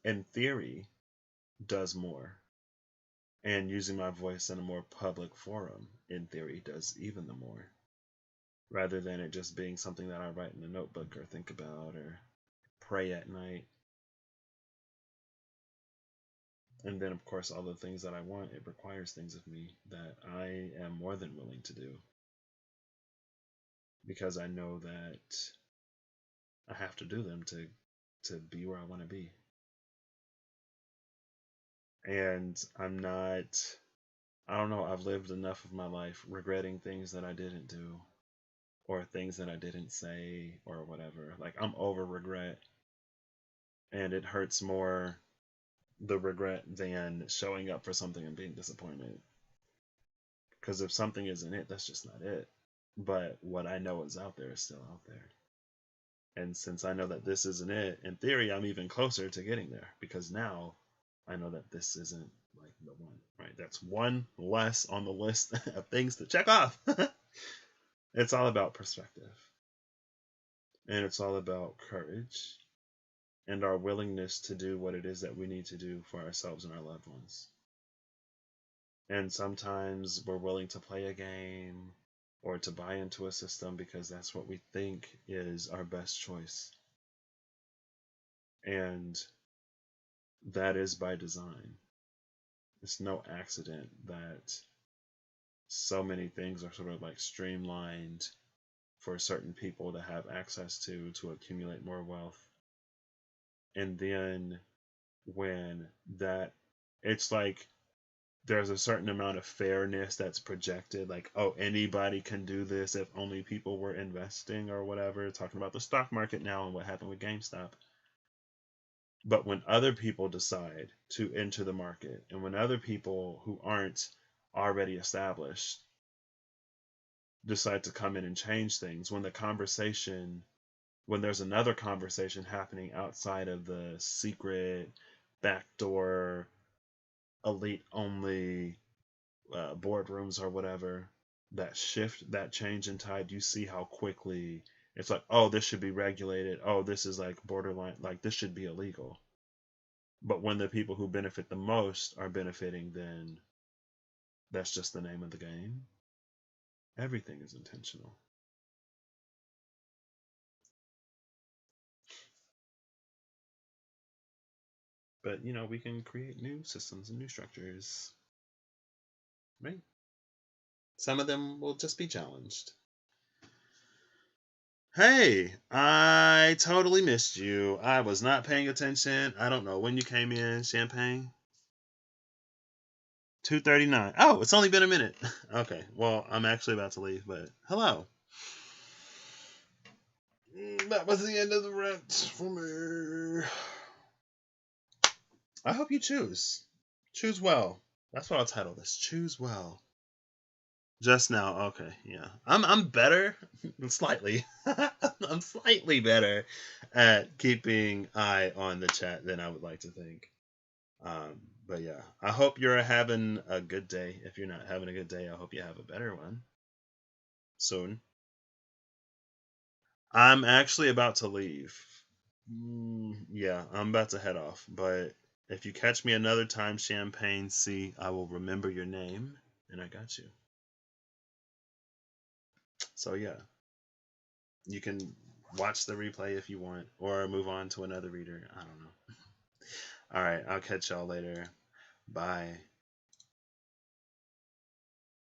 in theory, does more. And using my voice in a more public forum, in theory, does even the more. Rather than it just being something that I write in a notebook or think about or pray at night. And then, of course, all the things that I want, it requires things of me that I am more than willing to do. Because I know that I have to do them to be where I want to be. And I'm not, I don't know, I've lived enough of my life regretting things that I didn't do or things that I didn't say or whatever. Like, I'm over regret, and it hurts more, the regret, than showing up for something and being disappointed. Because if something isn't it, that's just not it. But what I know is out there is still out there. And since I know that this isn't it, in theory, I'm even closer to getting there because now I know that this isn't like the one, right? That's one less on the list of things to check off. It's all about perspective, and it's all about courage and our willingness to do what it is that we need to do for ourselves and our loved ones. And sometimes we're willing to play a game or to buy into a system because that's what we think is our best choice. And that is by design. It's no accident that so many things are sort of like streamlined for certain people to have access to accumulate more wealth. And then when that, it's like there's a certain amount of fairness that's projected, like, oh, anybody can do this if only people were investing or whatever, talking about the stock market now and what happened with GameStop. But when other people decide to enter the market, and when other people who aren't already established decide to come in and change things, when there's another conversation happening outside of the secret, backdoor, elite only boardrooms or whatever, that change in tide, you see how quickly it's like, oh, this should be regulated. Oh, this is like borderline, like this should be illegal. But when the people who benefit the most are benefiting, then that's just the name of the game. Everything is intentional. But, we can create new systems and new structures, right? Some of them will just be challenged. Hey, I totally missed you. I was not paying attention. I don't know when you came in, Champagne. 2:39. Oh, it's only been a minute. Okay, well, I'm actually about to leave, but hello. That was the end of the rent for me. I hope you choose. Choose well. That's what I'll title this. Choose well. Just now, okay, yeah. I'm better, slightly. I'm slightly better at keeping eye on the chat than I would like to think. But yeah, I hope you're having a good day. If you're not having a good day, I hope you have a better one soon. I'm actually about to leave. Yeah, I'm about to head off. But if you catch me another time, Champagne C, I will remember your name, and I got you. So yeah, you can watch the replay if you want, or move on to another reader. I don't know. All right, I'll catch y'all later. Bye.